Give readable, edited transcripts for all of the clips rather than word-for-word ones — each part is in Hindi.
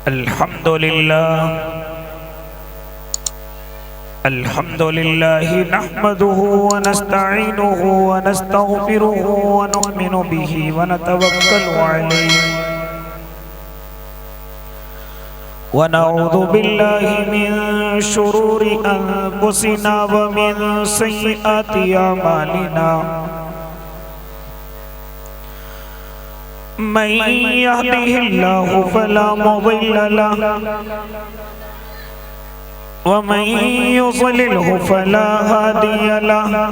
अल्हम्दुलिल्लाह नहमदुहु व नस्तईनुहु व नस्तगफिरुहु व नुमिनु बिही व नतवक्कलु अलैहि व नऊज़ु बिल्लाहि मिन शुरूरि अनफुसिना व मिन सय्यिआति अमालिना। मन यहदिहिल्लाहु फला मुज़िल्ल लहु व मन युज़लिल्हु फला हादिय लहु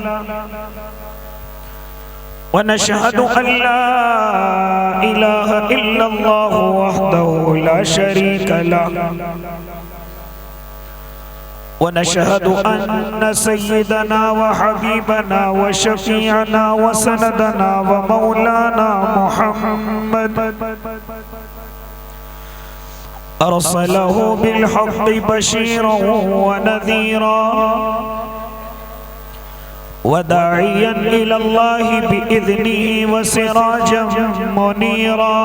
व नशहदु अल्ला इलाहा इल्लल्लाहु वहदहु ला शरीक लहु व नशहदु अन्न सय्यदना व हबीबना व शफीअना व सनदना व मौलाना मुहम्मद अरसलहु बिलहक़्क़ि बशीरन व नज़ीरा व दाइयन इलल्लाहि बिइज़्निही व सिराजम मुनीरा।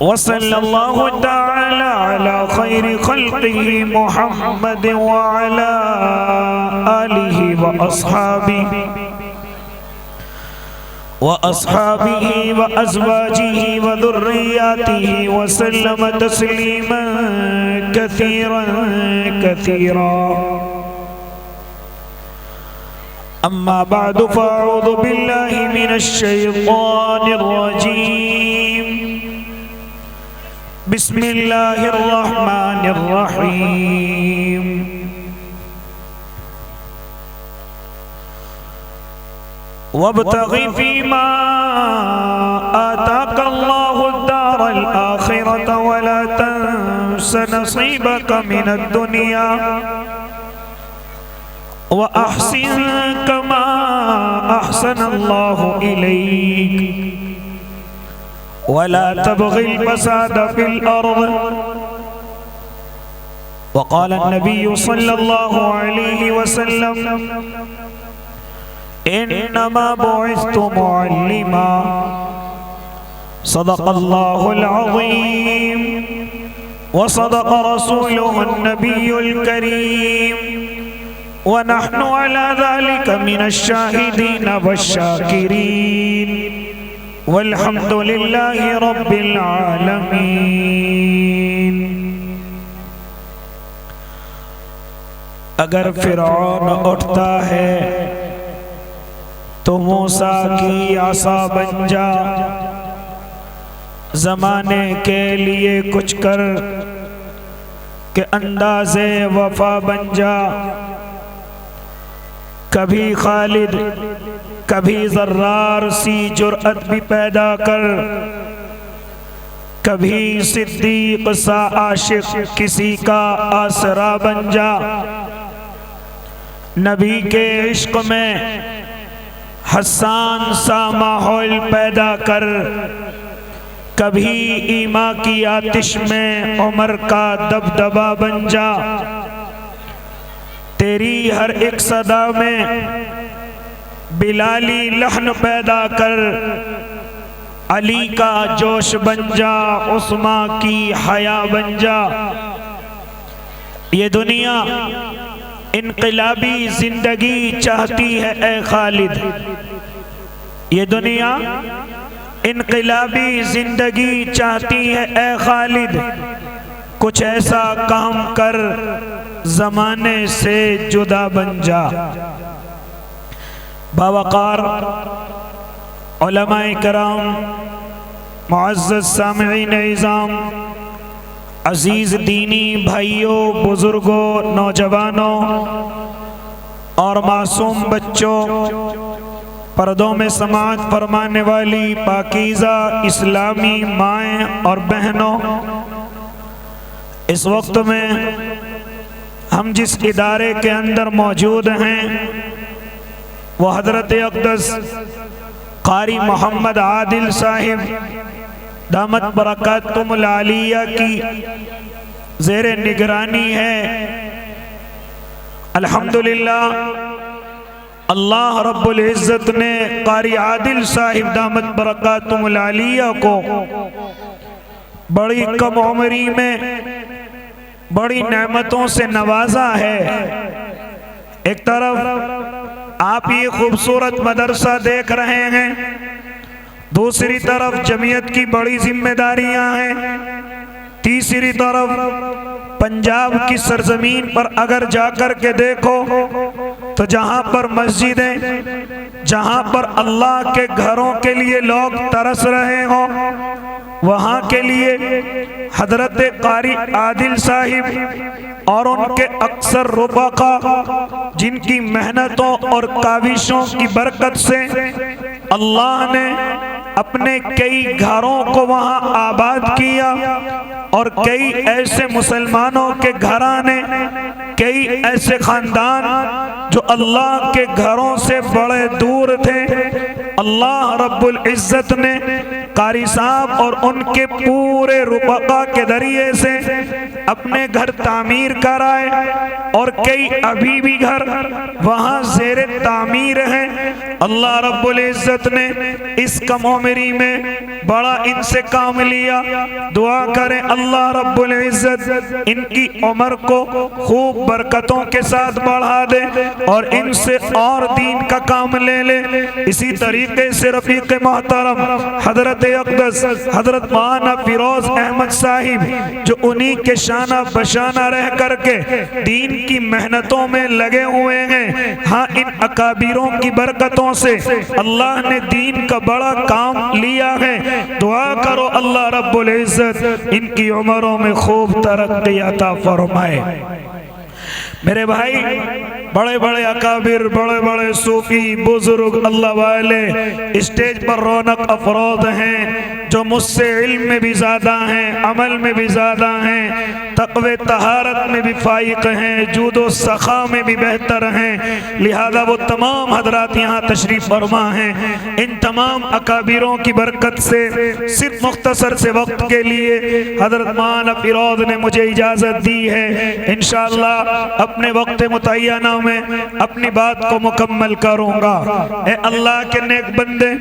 व सल्लल्लाहु तआला अला खैरि खल्क़िही मुहम्मद व अला आलिहि व अस्हाबिही व अज़वाजिही व ज़ुर्रिय्यातिही व सल्लम तस्लीमन कसीरा। अम्मा बअदु फ़अऊज़ु बिल्लाहि मिनश शैतानिर रजीम। बिस्मिल्लाहिर रहमानिर रहीम। वब्तग़ि फ़ीमा आताकल्लाहु द्दारल आख़िरत वला तंस नसीबक मिनद दुनिया व अहसिन कमा अहसनल्लाहु इलैक वला तबग़िल फ़साद फ़िल अर्ज़। वक़ाल अन्नबिय्यु सल्लल्लाहु अलैहि वसल्लम इन्नमा बुइस्तु मुअल्लिमा। सदक़ल्लाहुल अज़ीम व सदक़ रसूलुहुन नबियुल करीम व नहनु अला ज़ालिका मिनश शाहिदीन वश्शाकिरीन वल्हम्दुलिल्लाहि रब्बिल आलमीन। अगर फ़िरऔन उठता है तो मूसा की आसा बन जा, ज़माने के लिए कुछ कर के अंदाज़े वफा बन जा। कभी खालिद कभी ज़र्रार सी जुर्अत भी पैदा कर, कभी सिद्दीक़ सा आशिक किसी का आसरा बन जा। नबी के इश्क़ में हसान सा माहौल पैदा कर, कभी ईमा की आतिश में उमर का दबदबा बन जा। तेरी हर एक सदा में बिलाली लहन पैदा कर, अली का जोश बन जा, उस्मा की हया बन जा। ये दुनिया इनक़िलाबी जिंदगी चाहती है ए खालिद, ये दुनिया इनक़िलाबी जिंदगी चाहती है ए खालिद। कुछ ऐसा काम कर ज़माने से जुदा बन जा। बावक़ार उलमाए कराम, मुअज़्ज़ज़ सामिईन इज़ाम, अज़ीज़ दीनी भाइयों, बुज़ुर्गों, नौजवानों और मासूम बच्चों, पर्दों में समाअत फरमाने वाली पाकीज़ा इस्लामी माएँ और बहनों, इस वक्त में हम जिस इदारे के अंदर मौजूद हैं वो हज़रत अक़दस क़ारी मोहम्मद आदिल साहिब दामत बरकातुहुल आलिया की ज़ेरे निगरानी है। अल्हम्दुलिल्लाह अल्लाह रब्बुल इज़्ज़त ने क़ारी आदिल साहिब दामत बरकातुहुल आलिया को बड़ी कम उम्री में बड़ी नेमतों से नवाजा है। एक तरफ आप ये खूबसूरत मदरसा देख रहे हैं, दूसरी तरफ जमीयत की बड़ी जिम्मेदारियां हैं, तीसरी तरफ पंजाब की सरजमीन पर अगर जाकर के देखो तो जहां पर मस्जिदें, जहां पर अल्लाह के घरों के लिए लोग तरस रहे हों, वहां के लिए हजरत कारी आदिल साहिब और उनके अक्सर रुफाका जिनकी मेहनतों और काविशों की बरकत से अल्लाह ने अपने कई घरों को वहां आबाद किया और कई ऐसे मुसलमानों के घराने, कई ऐसे खानदान जो अल्लाह के घरों से बड़े दूर थे, अल्लाह रब्बुल इज्जत ने कारी साहब और उनके पूरे रुफका के जरिए से अपने घर तामीर कराए और कई अभी भी घर वहां ज़ेरे तामीर हैं। अल्लाह रब्बुल इज्जत ने इस कम उम्री में बड़ा इनसे काम लिया। दुआ करें अल्लाह रब्बुल इज्जत इनकी उम्र को खूब बरकतों के साथ बढ़ा दे और इनसे और दीन का काम ले ले। इसी तरीके से रफीक मोहतरम हजरत अक़दस हजरत मौलाना फिरोज अहमद साहिब जो उन्हीं के शाना बशाना रह करके दीन की मेहनतों में लगे हुए हैं। हाँ, इन अकाबिरों की बरकतों से अल्लाह ने दीन का बड़ा काम लिया है। दुआ करो अल्लाह रब्बुल इज्जत इनकी उम्रों में खूब तरक्की अता फरमाए। मेरे भाई, बड़े बड़े अकाबिर, बड़े बड़े सूफी बुजुर्ग अल्लाह वाले स्टेज पर रौनक अफरोज हैं जो मुझसे इल्म में भी ज़्यादा हैं, अमल में भी ज़्यादा हैं, तक़वे तहारत में भी फाइक हैं, जूदो सखा में भी बेहतर हैं। लिहाजा वो तमाम हजरात यहाँ तशरीफ़ फरमा हैं। इन तमाम अकाबिरों की बरकत से सिर्फ मुख्तसर से वक्त के लिए हजरत मौलाना फिरोज ने मुझे इजाज़त दी है। इंशाअल्लाह अपने वक्त मुतय्यना में अपनी बात को मुकम्मल करूँगा। ए अल्लाह के नेक बंदे,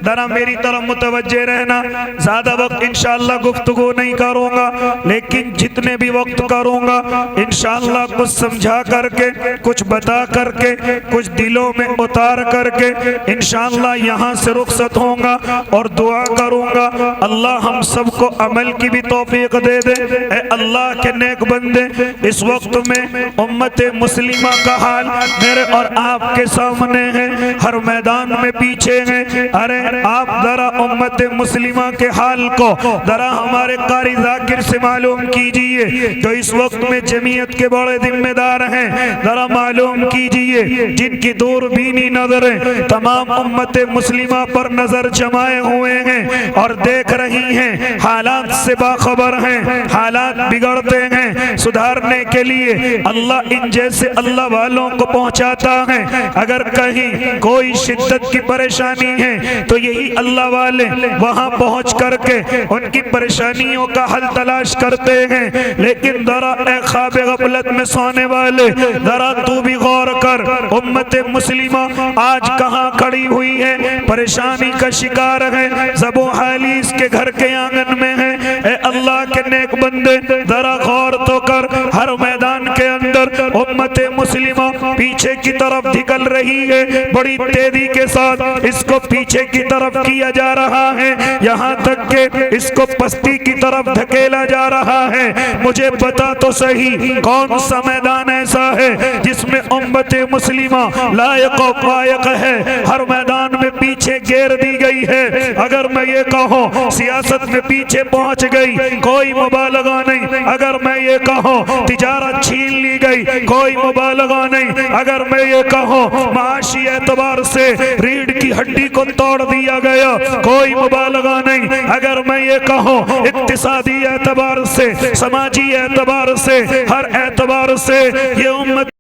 जरा मेरी तरफ मुतवज्जे रहना। ज़्यादा वक्त इंशाअल्लाह गुफ्तगू नहीं करूँगा, लेकिन जितने भी वक्त करूँगा इंशाअल्लाह कुछ समझा करके, कुछ बता करके, कुछ दिलों में उतार करके इंशाअल्लाह यहाँ से रुखसत होऊंगा और दुआ करूँगा अल्लाह हम सबको अमल की भी तौफीक दे दे। ए अल्लाह के नेक बंदे, इस वक्त में उम्मत मुस्लिमा का हाल मेरे और आपके सामने है, हर मैदान में पीछे हैं। अरे आप जरा उम्मत मुस्लिमा के हाल को जरा हमारे कारी जाकिर से मालूम कीजिए जो इस वक्त में जमीयत के बड़े जिम्मेदार हैं। जरा मालूम कीजिए, जिनकी दूरबीनी नजरें तमाम उम्मत मुस्लिमा पर नजर जमाए हुए हैं और देख रही हैं, हालात से बाखबर हैं, हालात बिगड़ते हैं, सुधारने के लिए अल्लाह इन जैसे अल्लाह वालों को पहुंचाता है। अगर कहीं कोई शिद्दत की परेशानी है तो यही अल्लाह वाले वहां पहुंच करके उनकी परेशानियों का हल तलाश करते हैं। लेकिन जरा ख्वाब गफलत में सोने वाले, जरा तू भी गौर कर, उम्मत मुस्लिमा आज कहां खड़ी हुई है, परेशानी का शिकार है, ज़बो हाली इसके घर के आंगन में है। ए अल्लाह के नेक बंदे, जरा गौर तो कर, हर मैदान के अंदर उम्मत मुस्लिमा पीछे की तरफ निकल रही है, बड़ी तेजी के साथ इसको पीछे की तरफ किया जा रहा है, यहाँ तक के इसको पस्ती की तरफ धकेला जा रहा है। मुझे बता तो सही, कौन सा मैदान ऐसा है जिसमें उम्मत मुस्लिमा लायक और फायक है, हर मैदान में पीछे घेर दी गई है। अगर मैं ये कहूँ सियासत में पीछे पहुँच गई, कोई मुबालगा नहीं। अगर मैं ये कहूँ तिजारत छीन ली गई, कोई मुबालगा नहीं। अगर मैं ये कहूँ माशी एतबार से रीढ़ की हड्डी को तोड़ दिया गया, कोई मुबालगा नहीं। अगर मैं ये कहूँ इक्तिसादी एतबार से, समाजी एतबार से, हर एतबार से ये उम्मत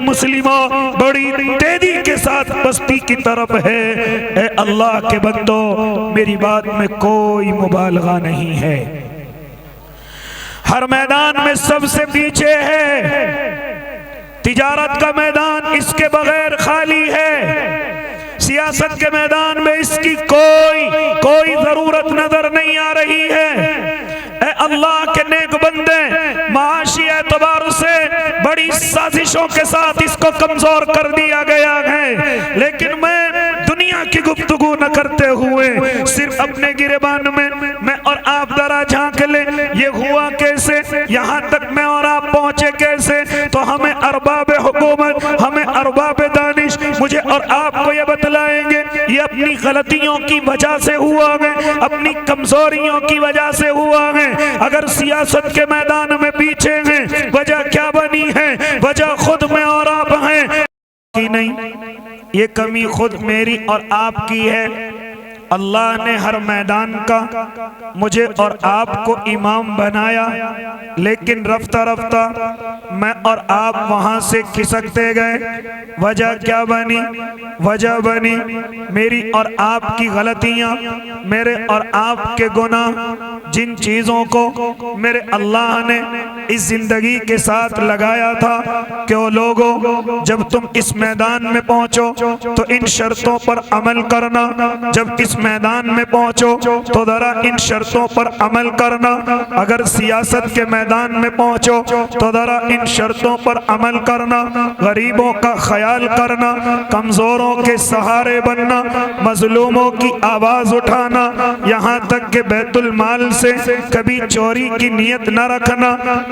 मुस्लिमा बड़ी तेजी के साथ बस्ती की तरफ है। ए अल्लाह के बंदो, मेरी बात में कोई मुबालगा नहीं है, हर मैदान में सबसे पीछे है। तिजारत का मैदान इसके बगैर खाली है, सियासत के मैदान में इसकी कोई जरूरत नजर नहीं आ रही है। के नेक बंदे माशी एतबार से बड़ी साजिशों के साथ इसको कमजोर कर दिया गया है, लेकिन मैं दुनिया की गुफ्तगू न करते हुए सिर्फ अपने गिरेबान में मैं और आप जरा झांक ले, ये हुआ कैसे, यहाँ तक मैं और आप पहुंचे कैसे। तो हमें अरबाब हुकूमत, हमें अरबाब दानिश मुझे और आपको ये बतलाएंगे ये अपनी गलतियों की वजह से हुआ है, अपनी कमजोरियों की वजह से हुआ है। अगर सियासत के मैदान में पीछे हैं, वजह क्या बनी है, वजह खुद में और आप हैं कि नहीं। ये कमी खुद मेरी और आपकी है। अल्लाह ने हर मैदान का मुझे और आपको इमाम बनाया, लेकिन रफ्ता रफ्ता मैं और आप वहां से खिसकते गए। वजह क्या बनी, वजह बनी मेरी और आपकी गलतियां, मेरे और आपके गुनाह, जिन चीजों को मेरे अल्लाह ने इस जिंदगी के साथ लगाया था। क्यों लोगों, जब तुम इस मैदान में पहुंचो तो इन शर्तों पर अमल करना, जब इस मैदान में पहुंचो तो जरा इन शर्तों पर अमल करना। अगर सियासत के मैदान में पहुंचो तो जरा इन शर्तों पर अमल करना। गरीबों का ख्याल करना, कमजोरों के सहारे बनना, मजलूमों की आवाज उठाना, यहाँ तक कि बैतुल माल से कभी चोरी की नियत न रखना।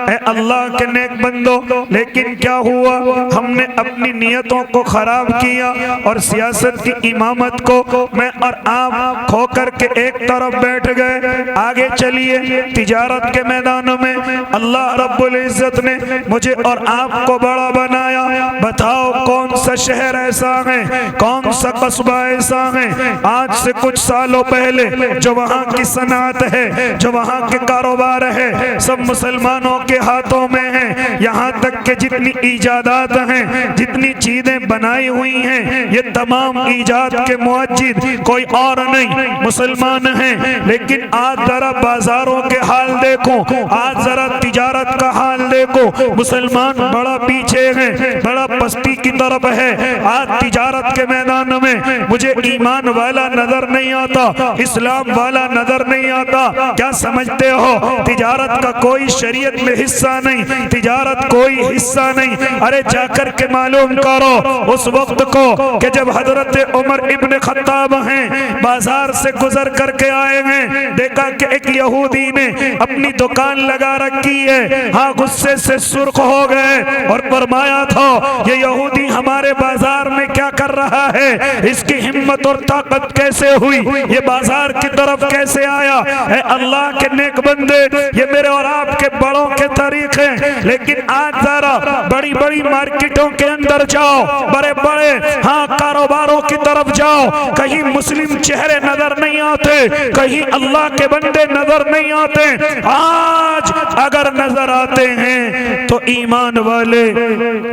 ऐ अल्लाह के नेक बंदो, लेकिन क्या हुआ, हमने अपनी नियतों को खराब किया और सियासत की इमामत को मैं और आप खो करके एक तरफ बैठ गए। आगे चलिए, तिजारत के मैदानों में अल्लाह रब्बुल इज्जत ने मुझे और आपको बड़ा बनाया। बताओ कौन सा शहर ऐसा है, कौन सा कस्बा ऐसा है आज से कुछ सालों पहले जो वहाँ की सनात है, जो वहाँ के कारोबार है, सब मुसलमानों के हाथों में है। यहाँ तक के जितनी इजादात हैं, जितनी चीजें बनाई हुई हैं, ये तमाम इजाद के मुअज्जिद कोई और नहीं, मुसलमान हैं। लेकिन आज जरा बाजारों के हाल देखो, आज जरा तिजारत का हाल देखो, मुसलमान बड़ा पीछे है, बड़ा पस्ती की तरफ है। आज तिजारत के मैदान में मुझे ईमान वाला नजर नहीं आता, इस्लाम वाला नजर नहीं आता। क्या समझते हो, तिजारत का कोई शरीयत में हिस्सा नहीं, तिजारत कोई हिस्सा नहीं। अरे जाकर के मालूम करो उस वक्त को कि जब हजरत उमर इब्न खत्ताब हैं, बाजार से गुजर करके आए हैं, देखा कि एक यहूदी ने अपनी दुकान लगा रखी है। हाँ, गुस्से से सुर्ख हो गए और फरमाया था ये यहूदी हमारे बाजार में क्या कर रहा है, इसकी हिम्मत और ताकत कैसे हुई, ये बाजार की तरफ कैसे आया। है अल्लाह के नेक बंदे, ये मेरे और आपके बड़ों के तरीके हैं। लेकिन आज जरा बड़ी बड़ी मार्केटों के अंदर जाओ, बड़े बड़े हाँ कारोबारों की तरफ जाओ, कहीं मुस्लिम चेहरे नजर नहीं आते, कहीं अल्लाह के बंदे नजर नहीं आते। आज अगर नजर आते हैं तो ईमान वाले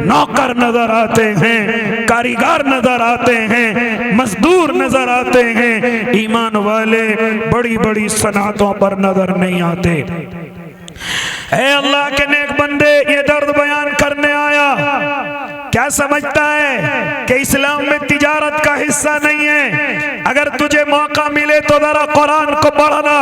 नौकर नजर आते हैं, कारीगर नजर आते हैं, मजदूर नजर आते हैं। ईमान वाले बड़ी बड़ी सनातों पर नजर नहीं आते। ऐ अल्लाह के नेक बंदे, ये दर्द बयान करने आया। क्या समझता है कि इस्लाम में तिजारत का हिस्सा नहीं है। अगर तुझे मौका मिले तो जरा कुरान को पढ़ना,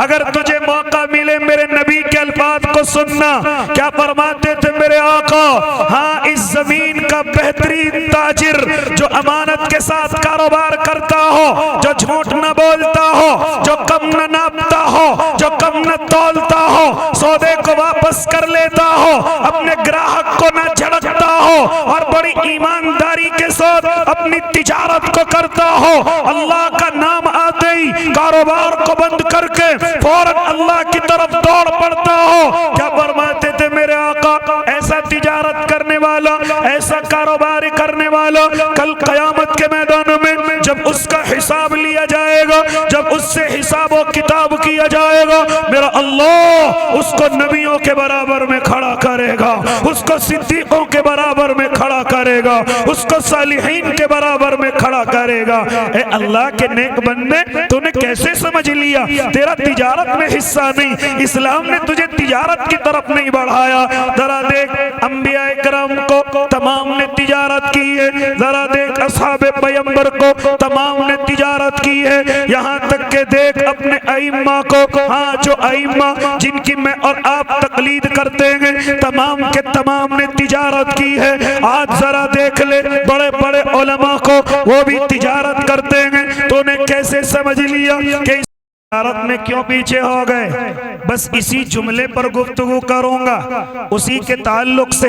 अगर तुझे मौका मिले मेरे नबी के अल्फाज को सुनना। क्या फरमाते थे मेरे आका, हाँ इस जमीन का बेहतरीन ताजिर जो अमानत के साथ कारोबार करता हो, जो झूठ न बोलता हो, जो कम न नापता हो, जो कम न तौलता हो, सौदे को वापस कर लेता हो, अपने ग्राहक को न झड़कता हो और बड़ी ईमानदारी के साथ अपनी तिजारत को करता हो, अल्लाह का नाम आते ही कारोबार को बंद करके फौरन अल्लाह की तरफ दौड़ पड़ता हो। क्या फरमाते थे मेरे आका, ऐसा तिजारत करने वाला, ऐसा कारोबार करने वाला कल कयामत के मैदान में जब उसका हिसाब लिया जाएगा, जब उससे हिसाब और किताब किया जाएगा, मेरा अल्लाह उसको नबियों के बराबर में खड़ा करेगा, उसको सिद्दीकों के बराबर में खड़ा करेगा, उसको सालिहीन के बराबर में खड़ा करेगा। ए अल्लाह के नेक बंदे, तूने कैसे समझ लिया तेरा तिजारत में हिस्सा नहीं, इस्लाम ने तुझे तिजारत की तरफ नहीं बढ़ाया। जरा देख अंबिया इकराम को तमाम ने तिजारत की है, जरा देख असहाबे पैगंबर को तमाम ने तिजारत की की है। यहाँ तक के देख अपने अइम्मा को, हाँ जो अइम्मा जिनकी मैं और आप तकलीद करते हैं, तमाम के तमाम ने तिजारत की है। आज जरा देख ले बड़े बड़े उलमा को, वो भी तिजारत करते हैं। तूने कैसे समझ लिया कि तिजारत में क्यों पीछे हो गए? बस इसी जुमले पर गुफ्तगू करूंगा। उसी के ताल्लुक से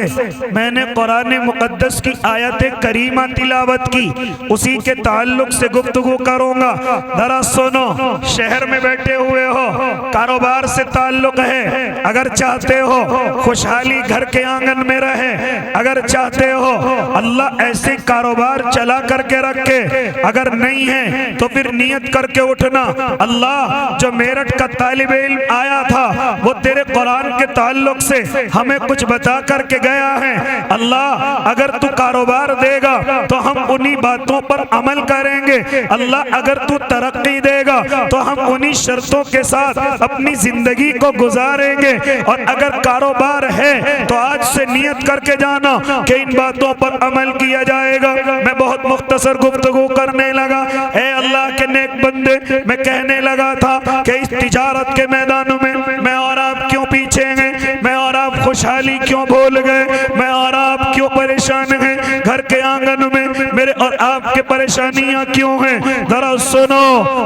मैंने कुरान मुकद्दस की आयत करीमा तिलावत की, उसी के ताल्लुक से गुफ्तगू करूंगा। जरा सुनो, शहर में बैठे हुए हो, कारोबार से ताल्लुक है, अगर चाहते हो खुशहाली घर के आंगन में रहे, अगर चाहते हो अल्लाह ऐसे कारोबार चला करके रखे, अगर नहीं है तो फिर नियत करके उठना, अल्लाह जो मेरठ का तालिब इल्म आया था वो तेरे कुरान के ताल्लुक से हमें कुछ बता करके गया है, अल्लाह अगर तू कारोबार देगा तो हम उन्हीं बातों पर अमल करेंगे, अल्लाह अगर तू तरक्की देगा तो हम उन्हीं शर्तों के साथ अपनी जिंदगी को गुजारेंगे। और अगर कारोबार है तो आज से नियत करके जाना कि इन बातों पर अमल किया जाएगा। मैं बहुत मुख्तसर गुफ्तगू करने लगा। ए अल्लाह के नेक बंदे, मैं कहने लगा था कि इस तिजारत के मैदान में मैं और आप क्यों पीछे हैं, मैं और आप खुशहाली क्यों भूल गए, मैं और आप क्यों परेशान हैं, घर के आंगन में मेरे और आपके परेशानियां क्यों हैं? जरा सुनो,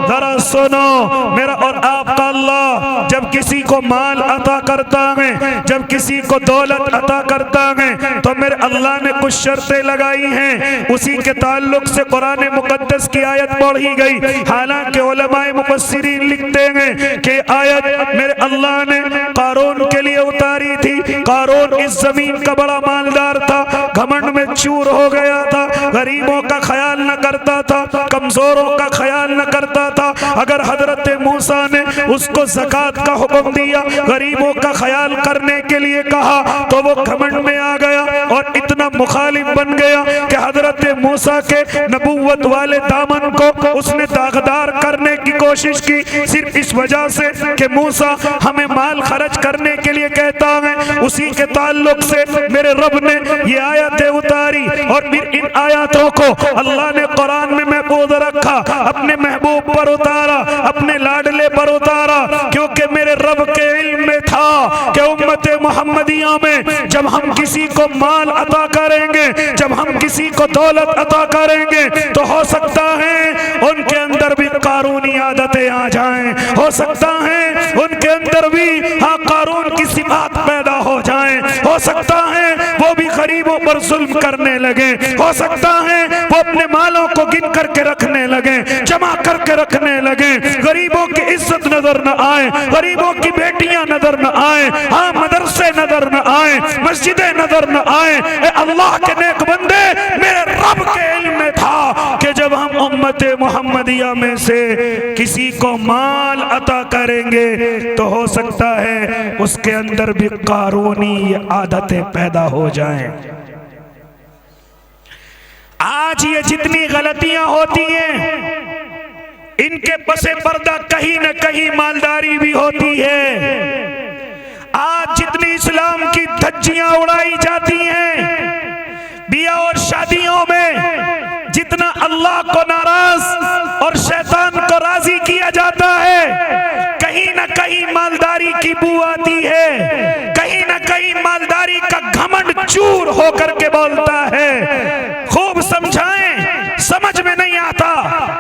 जरा सुनो, मेरा और आपका अल्लाह जब किसी को माल अता करता है, जब किसी को दौलत अता करता है, तो मेरे अल्लाह ने कुछ शर्तें लगाई हैं। उसी के ताल्लुक से कुरान मुकद्दस की आयत पढ़ी गई। हालांकि उलमाए मुफस्सिरीन लिखते हैं कि आयत मेरे अल्लाह ने कारून के लिए उतारी थी। कारून इस जमीन का बड़ा मालदार था, घमंड में चूर हो गया था, गरीबों का ख्याल न करता था, कमजोरों का ख्याल न करता था। अगर हजरत मूसा ने उसको ज़कात का हुक्म दिया, गरीबों का ख्याल करने के लिए कहा, तो वो घमंड में आ गया और इतना मुखालिफ बन गया कि हजरत मूसा के नबूवत वाले दामन को उसने दागदार करने की कोशिश की, सिर्फ इस वजह से कि मूसा हमें माल खर्च करने के लिए कहता है। उसी के ताल्लुक से मेरे रब ने ये आयतें उतारी और फिर इन आयतों को अल्लाह ने कुरान में महफूज रखा, अपने महबूब पर उतारा, अपने लाडले पर उतारा, क्योंकि मेरे रब के इल्म में था कि उम्मत मुहम्मदिया में जब हम किसी को माल अता करेंगे, जब हम किसी को दौलत अता करेंगे, तो हो सकता है उनके अंदर भी कारूनी आदतें आ जाएं, हो सकता है उनके अंदर भी हाँ कारून की सिफात पैदा हो जाएं, हो सकता है वो भी गरीबों पर जुल्म करने लगे, हो सकता है वो अपने मालों को गिन करके रखने लगे, जमा करके रखने लगे, गरीबों की इज्जत नजर न आए, गरीबों की बेटियां नजर न आए, हाँ मदरसे नजर न आए, मस्जिदें नजर न आए। अल्लाह के नेक बंदे, मेरे रब के इल्म में था कि जब हम उम्मत मुहम्मदिया में से किसी को माल अता करेंगे तो हो सकता है उसके अंदर भी कारूनी आदतें पैदा हो जाएं। आज ये जितनी गलतियां होती हैं, इनके पसे पर्दा कहीं न कहीं मालदारी भी होती है। आज जितनी इस्लाम की धज्जियां उड़ाई जाती हैं, बिया और शादियों में जितना अल्लाह को नाराज और शैतान को राजी किया जाता है, कहीं न कहीं मालदारी की बू आती है, कहीं न कहीं मालदारी का घमंड चूर होकर के बोलता है। खूब समझाएं, समझ में नहीं आता,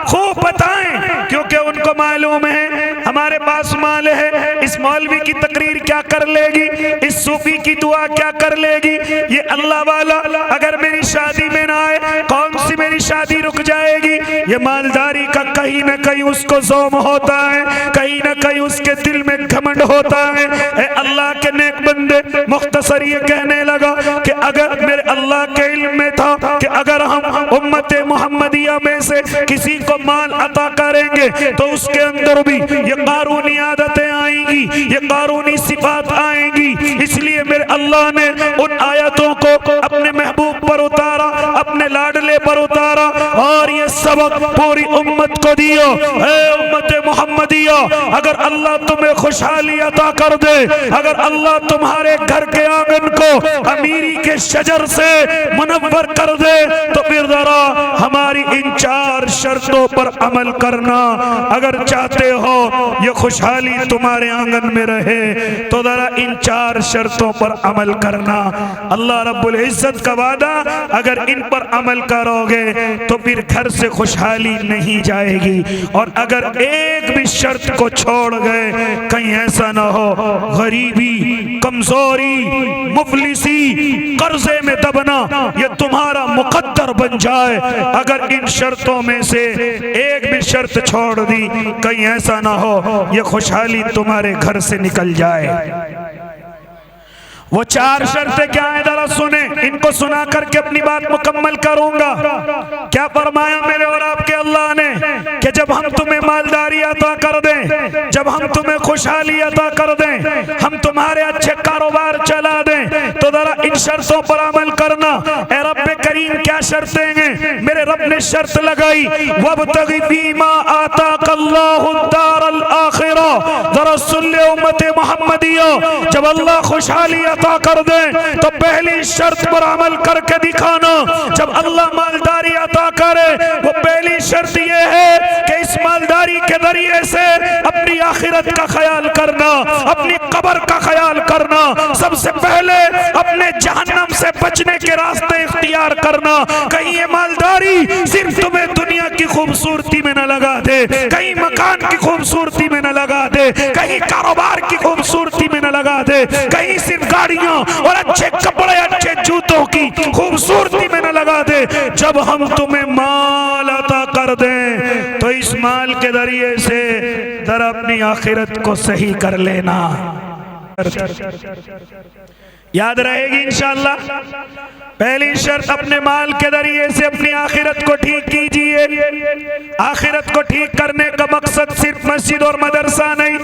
खूब बताएं, क्योंकि उनको मालूम है हमारे पास माल है, इस मौलवी की तकरीर क्या कर लेगी, इस सूफी की दुआ क्या कर लेगी, ये अल्लाह वाला अगर मेरी शादी में ना आए कौन सी मेरी शादी रुक जाएगी। ये मालदारी का कहीं न कहीं उसको ज़ौम होता है, कहीं न कहीं उसके दिल में घमंड होता है। ए अल्लाह के नेक बंदे, मुख्तसर ये कहने लगा कि अगर मेरे अल्लाह के इल्म में था कि अगर हम उम्मत मुहम्मदिया में से किसी को माल अता करेंगे तो उसके अंदर भी ये कारूनी आदतें आएंगी, ये कारूनी सिफात आएंगी। इसलिए मेरे अल्लाह ने उन आयतों को अपने महबूब पर उतारा, अपने लाडले पर उतारा, और ये सबक पूरी उम्मत को दियो। ऐ उम्मत मोहम्मदिया, अगर अल्लाह तुम्हें खुशहाली अता कर दे, अगर अल्लाह तुम्हारे घर के आंगन को अमीरी के शजर से मुनव्वर कर दे, तो फिर जरा हमारी इन 4 शर्तों पर अमल करना। अगर चाहते हो ये खुशहाली तुम्हारे आंगन में रहे, तो जरा इन 4 शर्तों पर अमल करना। अल्लाह रब्बुल इज्जत का वादा, अगर इन पर अमल करोगे तो फिर घर से खुशहाली नहीं जाएगी। और अगर एक भी शर्त को छोड़ गए, कहीं ऐसा ना हो गरीबी, कमजोरी, मुफलिसी, कर्जे में दबना ये तुम्हारा मुकद्दर बन जाए। अगर इन शर्तों में से एक भी शर्त छोड़ दी, कहीं ऐसा ना हो ये खुशहाली तुम्हारे घर से निकल जाए। वो 4 शर्तें क्या है, जरा सुने, इनको सुना करके अपनी बात मुकम्मल करूंगा। क्या फरमाया मेरे और आपके अल्लाह ने कि जब हम तुम्हें मालदारी अता कर दें, जब हम तुम्हें खुशहाली अता कर दें, हम तुम्हारे अच्छे कारोबार चला दें, तो जरा इन शर्तों पर अमल करना। ए रब्बे करीम क्या शर्तें हैं? मेरे रब ने शर्त लगाई, वब्तगी फीमा आताकल्लाहु दारल आखिरा। जरा सुन ले उम्मत मोहम्मदिया, जब अल्लाह खुशहाली अता कर दे तो पहली शर्त पर अमल करके दिखाना। जब अल्लाह मालदारी अता करे, वो पहली शर्त ये है कि इस मालदारी के जरिए से अपनी आखिरत का ख्याल करना, अपनी कब्र का ख्याल करना, सबसे पहले अपने जहन्नम से बचने के रास्ते इख्तियार करना। कहीं ये मालदारी सिर्फ तुम्हें दुनिया की खूबसूरती में न लगा दे, कहीं मकान की खूबसूरती में न लगा दे, कहीं कारोबार की खूबसूरती में न लगा दे, कहीं सिर्फ गाड़ियां और अच्छे कपड़े, अच्छे जूतों की खूबसूरती में न लगा दे। जब हम तुम्हें माल अता कर दें, तो इस माल के जरिए से जरा अपनी आखिरत को सही कर लेना। याद रहेगी इंशाअल्लाह। पहली शर्त, अपने माल के जरिए से अपनी आखिरत को ठीक कीजिए। आखिरत को ठीक करने का मकसद सिर्फ मस्जिद और मदरसा नहीं।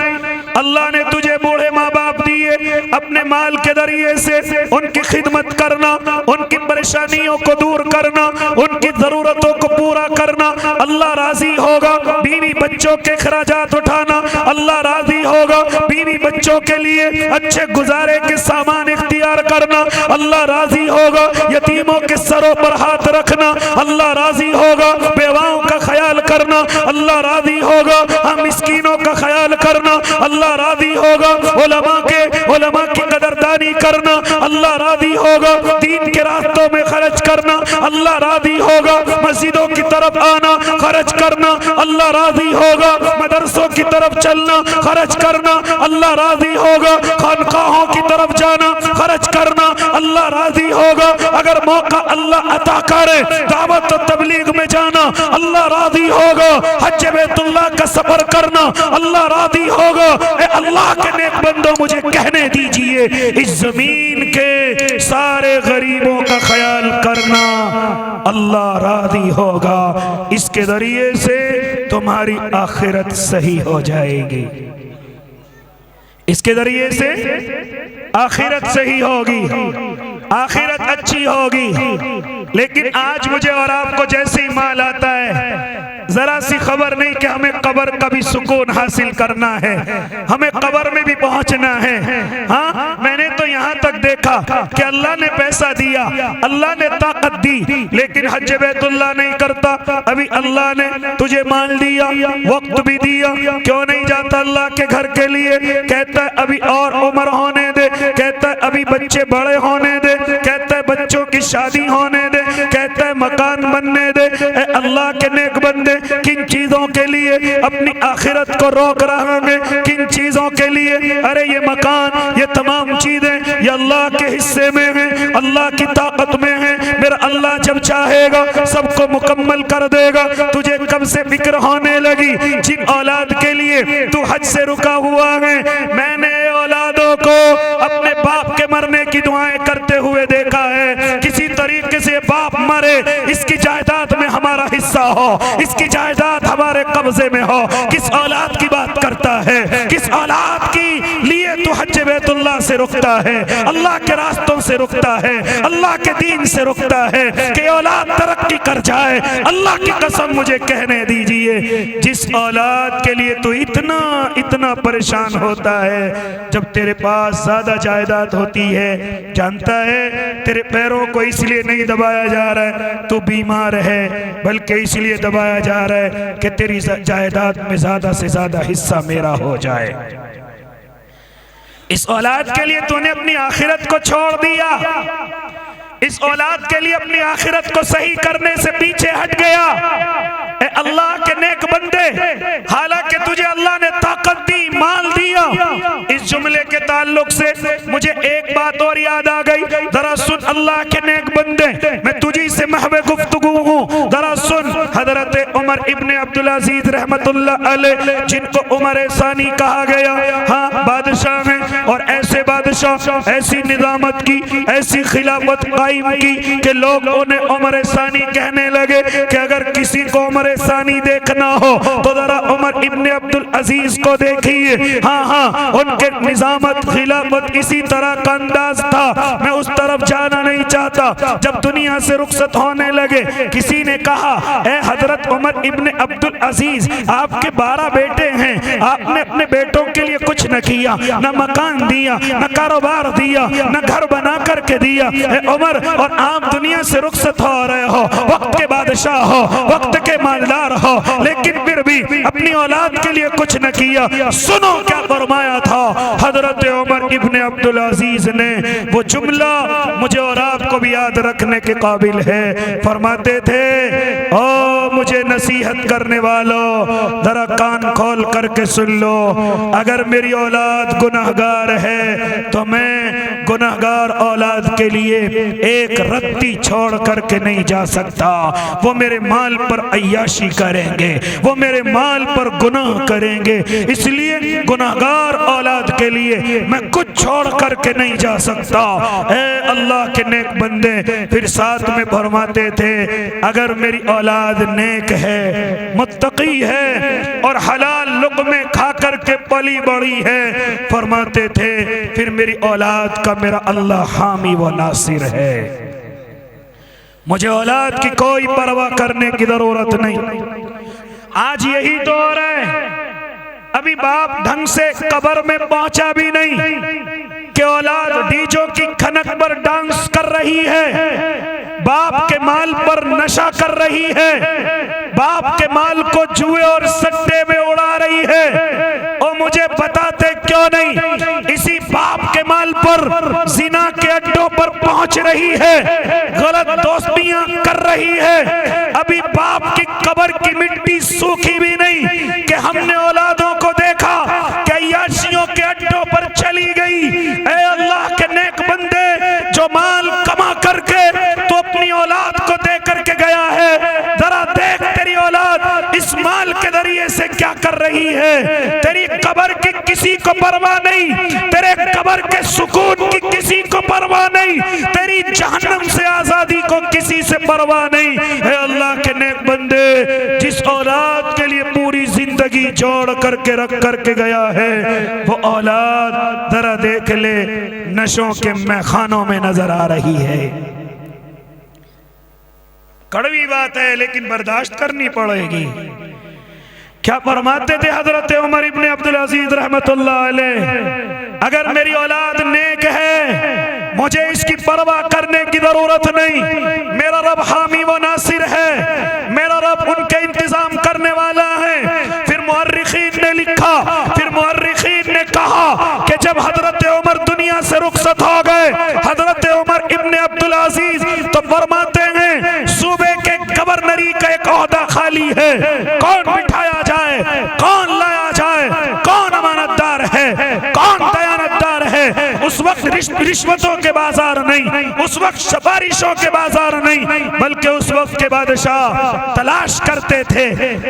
अल्लाह ने तुझे बूढ़े माँ बाप दिए, अपने माल के जरिए से उनकी खिदमत करना, उनकी परेशानियों को दूर करना, उनकी जरूरतों को पूरा करना। अल्लाह राजी होगा। बीवी बच्चों के खर्चात उठाना, अल्लाह राजी होगा। बीवी बच्चों के लिए अच्छे गुजारे के सामान इख्तियार करना, अल्लाह राजी होगा। यतीमों के सरों पर हाथ रखना, अल्लाह राजी होगा। बेवाओं का ख्याल करना, अल्लाह राजी होगा। हम मिस्कीनों का ख्याल करना, अल्लाह राजी होगा। उलमा की कदरदानी करना, अल्लाह राजी होगा। दीन के रास्तों में खर्च करना, अल्लाह राजी होगा। मस्जिदों की तरफ आना, खर्च करना, अल्लाह राजी होगा। मदरसों की तरफ चलना, खर्च करना, अल्लाह राजी होगा। खानकाहों की तरफ जाना, खर्च करना, अल्लाह राजी होगा। अगर मौका अल्लाह अता करे, दावत और तबलीग में जाना, अल्लाह राजी होगा। हज बैतुल्लाह का सफर करना, अल्लाह राजी होगा। ए अल्लाह के नेक बंदो, मुझे कहने दीजिए, इस जमीन के सारे गरीबों का ख्याल करना, अल्लाह राजी होगा। इसके जरिए से तुम्हारी आखिरत सही हो जाएगी। इसके जरिए से आखिरत सही होगी, आखिरत अच्छी होगी। लेकिन आज मुझे और आपको जैसे ही माल आता है, जरा सी खबर नहीं कि हमें कब्र का भी सुकून हासिल करना है, हमें कब्र में भी पहुंचना है। हाँ, मैंने तो यहाँ तक देखा कि अल्लाह ने पैसा दिया, अल्लाह ने ताकत दी, लेकिन हज बैतुल्लाह नहीं करता। अभी अल्लाह ने तुझे माल दिया, वक्त भी दिया, क्यों नहीं जाता अल्लाह के घर के लिए? कहता है अभी और उम्र होने दे, कहता है अभी बच्चे बड़े होने दे, कहता है बच्चों की शादी होने दे, कहता है मकान बनने दे। अल्लाह के नेक बंदे किन चीजों के लिए अपनी आखिरत को रोक रहे हैं? किन चीजों के लिए? अरे ये मकान, ये तमाम चीजें ये अल्लाह के हिस्से में है, अल्लाह की ताकत में है। मेरा अल्लाह जब चाहेगा सबको मुकम्मल कर देगा। तुझे कब से फिक्र होने लगी जिन औलाद के लिए तू हज से रुका हुआ है? मैंने औलादों को अपने बाप के मरने की दुआएं करते हुए देखा है। किसी तरीके से बाप मरे, इसकी जायदाद में हमारा हिस्सा हो, इसकी जायदाद हमारे कब्जे में हो। किस औलाद की बात करता है? किस औलाद की लिए तू हज बैतुल्लाह से रुकता है, अल्लाह के रास्तों से रुकता है, अल्लाह के दीन से रुकता है कि औलाद तरक्की कर जाए। अल्लाह की कसम मुझे कहने दीजिए, जिस औलाद के लिए तू इतना इतना परेशान होता है, जब तेरे पास ज्यादा जायदाद होती है, जानता है तेरे पैरों को इसलिए नहीं दबाया जा रहा है तू बीमार है, बल्कि इसलिए दबाया जा रहा है कि तेरी जायदाद में ज्यादा से ज्यादा हिस्सा मेरा हो जाए। इस औलाद के लिए तूने अपनी आखिरत को छोड़ दिया, इस औलाद के लिए अपनी आखिरत को सही करने से पीछे हट गया। ए अल्लाह के नेक बंदे, हालांकि तुझे अल्लाह ने ताकत दी, माल दिया, इस जुमले के ताल्लुक से मुझे एक बात और याद आ गई। जरा सुन अल्लाह के नेक बंदे, मैं तुझी से महवे गुफ्तगू हूँ, जरा सुन। हजरत उमर इब्ने अब्दुल अजीज रहमतुल्लाह अलैह, जिनको उमर सानी कहा गया, हाँ बादशाह हैं, और ऐसे बादशाह, ऐसी निजामत की, ऐसी खिलाफत कायम की कि लोग उन्हें उमर सानी कहने लगे कि अगर किसी को उमर सानी देखना हो तो जरा उमर इब्ने अब्दुल अजीज को देखिए। हाँ हाँ, उनके निजामत खिलाफत इसी तरह का अंदाज था। मैं उस तरफ जाना नहीं चाहता। जब दुनिया से रुखसत होने लगे, किसी ने कहा, ए हजरत उमर इब्ने अब्दुल अजीज, आपके 12 बेटे हैं, आपने अपने बेटों के लिए कुछ न किया, न मकान दिया, न कारोबार दिया, न घर बना करके दिया। उमर, और आप दुनिया से रुखसत हो रहे हो, वक्त के बादशाह हो, वक्त के मालदार हो, लेकिन फिर भी अपनी औलाद के लिए कुछ न किया। सुनो क्या फरमाया था हजरत उमर इब्ने अब्दुल अजीज ने। वो जुमला मुझे और आपको भी याद रखने के काबिल है। फरमाते थे, ओ मुझे नसीहत करने वालों, जरा कान खोल करके सुन लो, अगर मेरी औलाद गुनाहगार है तो मैं गुनाहगार औलाद के लिए एक रत्ती छोड़ करके नहीं जा सकता। वो मेरे माल पर अय्याशी करेंगे, वो मेरे माल पर गुनाह करेंगे, इसलिए गुनाहगार औलाद के लिए मैं कुछ छोड़ करके नहीं जा सकता। ए अल्लाह के नेक बंदे, फिर साथ में फरमाते थे, अगर मेरी औलाद नेक है, मुत्तकी है और हलाल लुक़मे खा करके पली बड़ी है, फरमाते थे फिर मेरी औलाद का मेरा अल्लाह हामी व नासिर है। मुझे औलाद की कोई परवाह करने की जरूरत नहीं। आज यही दौर है, अभी बाप ढंग से कब्र में पहुंचा भी नहीं कि औलाद डीजों की खनक पर डांस कर रही है, बाप के माल पर नशा कर रही है, बाप के माल को जुए और सट्टे में उड़ा रही है। और मुझे बताते क्यों नहीं, इसी बाप के माल पर जिना के अड्डों पर पहुंच रही है, गलत दोस्तियां कर रही है। अभी बाप की कब्र की मिट्टी सूखी भी नहीं कि हमने औलादों को देखा कि अय्याशियों के अड्डों पर चली गई। ऐ अल्लाह के नेक बंदे, जो माल कमा करके तो अपनी औलाद को दे करके गया है, जरा देख तेरी औलाद इस माल के जरिए से क्या कर रही है। तेरी कब्र की किसी को परवाह नहीं, तेरे कब्र के सुकून की किसी को परवाह नहीं, तेरी जहन्नम से आजादी को किसी से परवाह नहीं। है अल्लाह के नेक बंदे, जिस औलाद के लिए पूरी जिंदगी जोड़ करके रख करके गया है, वो औलाद जरा देख ले नशों के मैखानों में नजर आ रही है। कड़वी बात है लेकिन बर्दाश्त करनी पड़ेगी। क्या फरमाते थे हजरत उमर इब्ने अब्दुल अजीज रहमतुल्लाह अलैह, अगर मेरी औलाद नेक है, मुझे इसकी परवाह करने की जरूरत नहीं, मेरा रब हामी व नासिर है, मेरा रब उनके इंतजाम करने वाला है। फिर मुअर्रिखीन ने लिखा, फिर मुअर्रिखीन ने कहा कि जब हजरत उमर दुनिया से रुखसत हो गए, हजरत उमर इब्ने अब्दुल अजीज, तो फरमाते हैं सूबे के गवर्नरी का एक ओहदा खाली है, कौन बिठाया जाए, कौन लाया जाए, कौन अमानतदार है, कौन दयानतदार है। उस वक्त रिश्वतों के बाजार नहीं, उस वक्त सिफारिशों के बाजार नहीं, बल्कि उस वक्त के बादशाह तलाश करते थे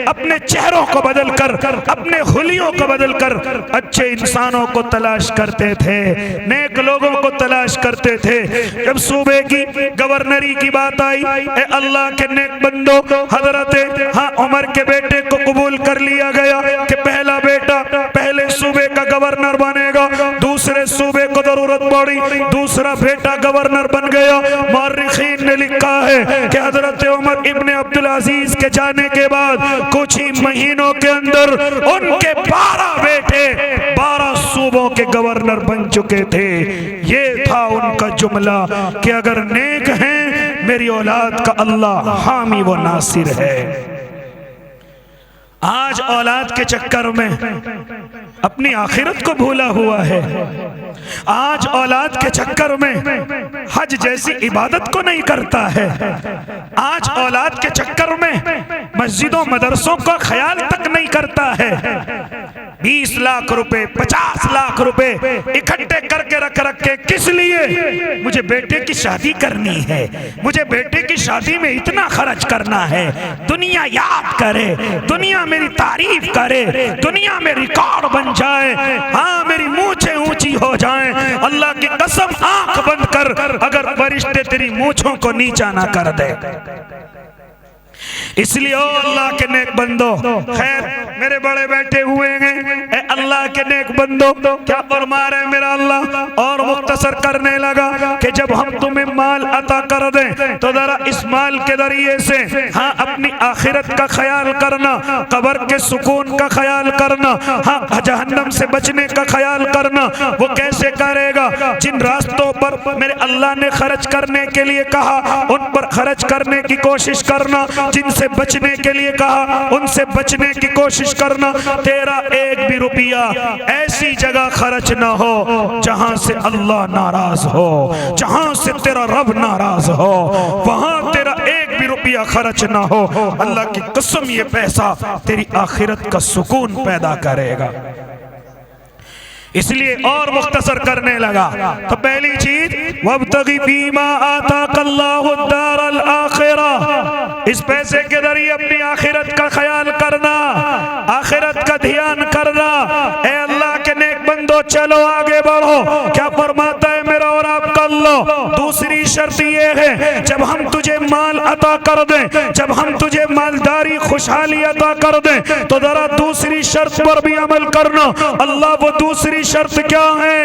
अपने चेहरों को बदल कर, अपने हुलियों को बदल कर अच्छे इंसानों को तलाश करते थे, नेक लोगों को तलाश करते थे। जब सूबे की गवर्नरी की बात आई, ए अल्लाह के नेक बंदो, हजरत उमर के बेटे को कबूल कर लिया गया कि पहला बेटा पहले सूबे का गवर्नर बनेगा, दूसरे सूबे को जरूरत पड़ी, दूसरा बेटा गवर्नर बन गया। मौर्रिखीन ने लिखा है कि हजरत उमर इब्ने अब्दुल अजीज के जाने के बाद कुछ ही महीनों के अंदर उनके 12 बेटे 12 सूबों के गवर्नर बन चुके थे। ये था उनका जुमला कि अगर नेक हैं मेरी औलाद का अल्लाह हामी व नासिर है। आज औलाद के चक्कर में अपनी आखिरत को भूला हुआ है। आज औलाद के चक्कर में हज जैसी इबादत को नहीं करता है। आज औलाद के चक्कर में मस्जिदों मदरसों का ख्याल तक नहीं करता है। 20 लाख रुपए 50 लाख रुपए इकट्ठे करके रख के किस लिए? मुझे बेटे की शादी करनी है, मुझे बेटे की शादी में इतना खर्च करना है, दुनिया याद करे, दुनिया मेरी तारीफ करे, दुनिया में रिकॉर्ड बन जाए, हाँ मेरी मूंछें ऊंची हो जाएं। अल्लाह की कसम आंख बंद कर, अगर फरिश्ते तेरी मूंछों को नीचा ना कर दे। इसलिए ओ अल्लाह के नेक बंदो, खैर मेरे बड़े बैठे हुए हैं, ए अल्लाह के नेक बंदो क्या फरमा रहे मेरा अल्लाह। और मुख्तसर करने लगा कि जब हम तुम्हें माल अता कर दें तो जरा इस माल के जरिए से हाँ अपनी आखिरत का ख्याल करना, कब्र के सुकून का ख्याल करना, हाँ जहन्नम से बचने का ख्याल करना। वो कैसे करेगा? जिन रास्तों पर मेरे अल्लाह ने खर्च करने के लिए कहा उन पर खर्च करने की कोशिश करना, जिनसे बचने के लिए कहा उनसे बचने की कोशिश करना। तेरा एक भी रुपया ऐसी जगह खर्च ना हो जहां से अल्लाह नाराज हो, जहां से तेरा रब नाराज हो, वहां तेरा एक भी रुपया खर्च ना हो। अल्लाह की कसम ये पैसा तेरी आखिरत का सुकून पैदा करेगा। इसलिए और मुख्तसर करने लगा तो पहली चीज वब्तगी फीमा आताकल्लाहु दारल आखिरा, इस पैसे के जरिए अपनी आखिरत का ख्याल करना, आखिरत का ध्यान करना। ए अल्लाह के नेक बंदो चलो आगे बढ़ो। क्या फरमाता है मेरा और आपका अल्लाह? दूसरी शर्त ये है जब हम तुझे माल अता कर दें, जब हम तुझे मालदारी खुशहाली अता कर दें तो जरा दूसरी शर्त पर भी अमल करना। अल्लाह वो दूसरी शर्त क्या है?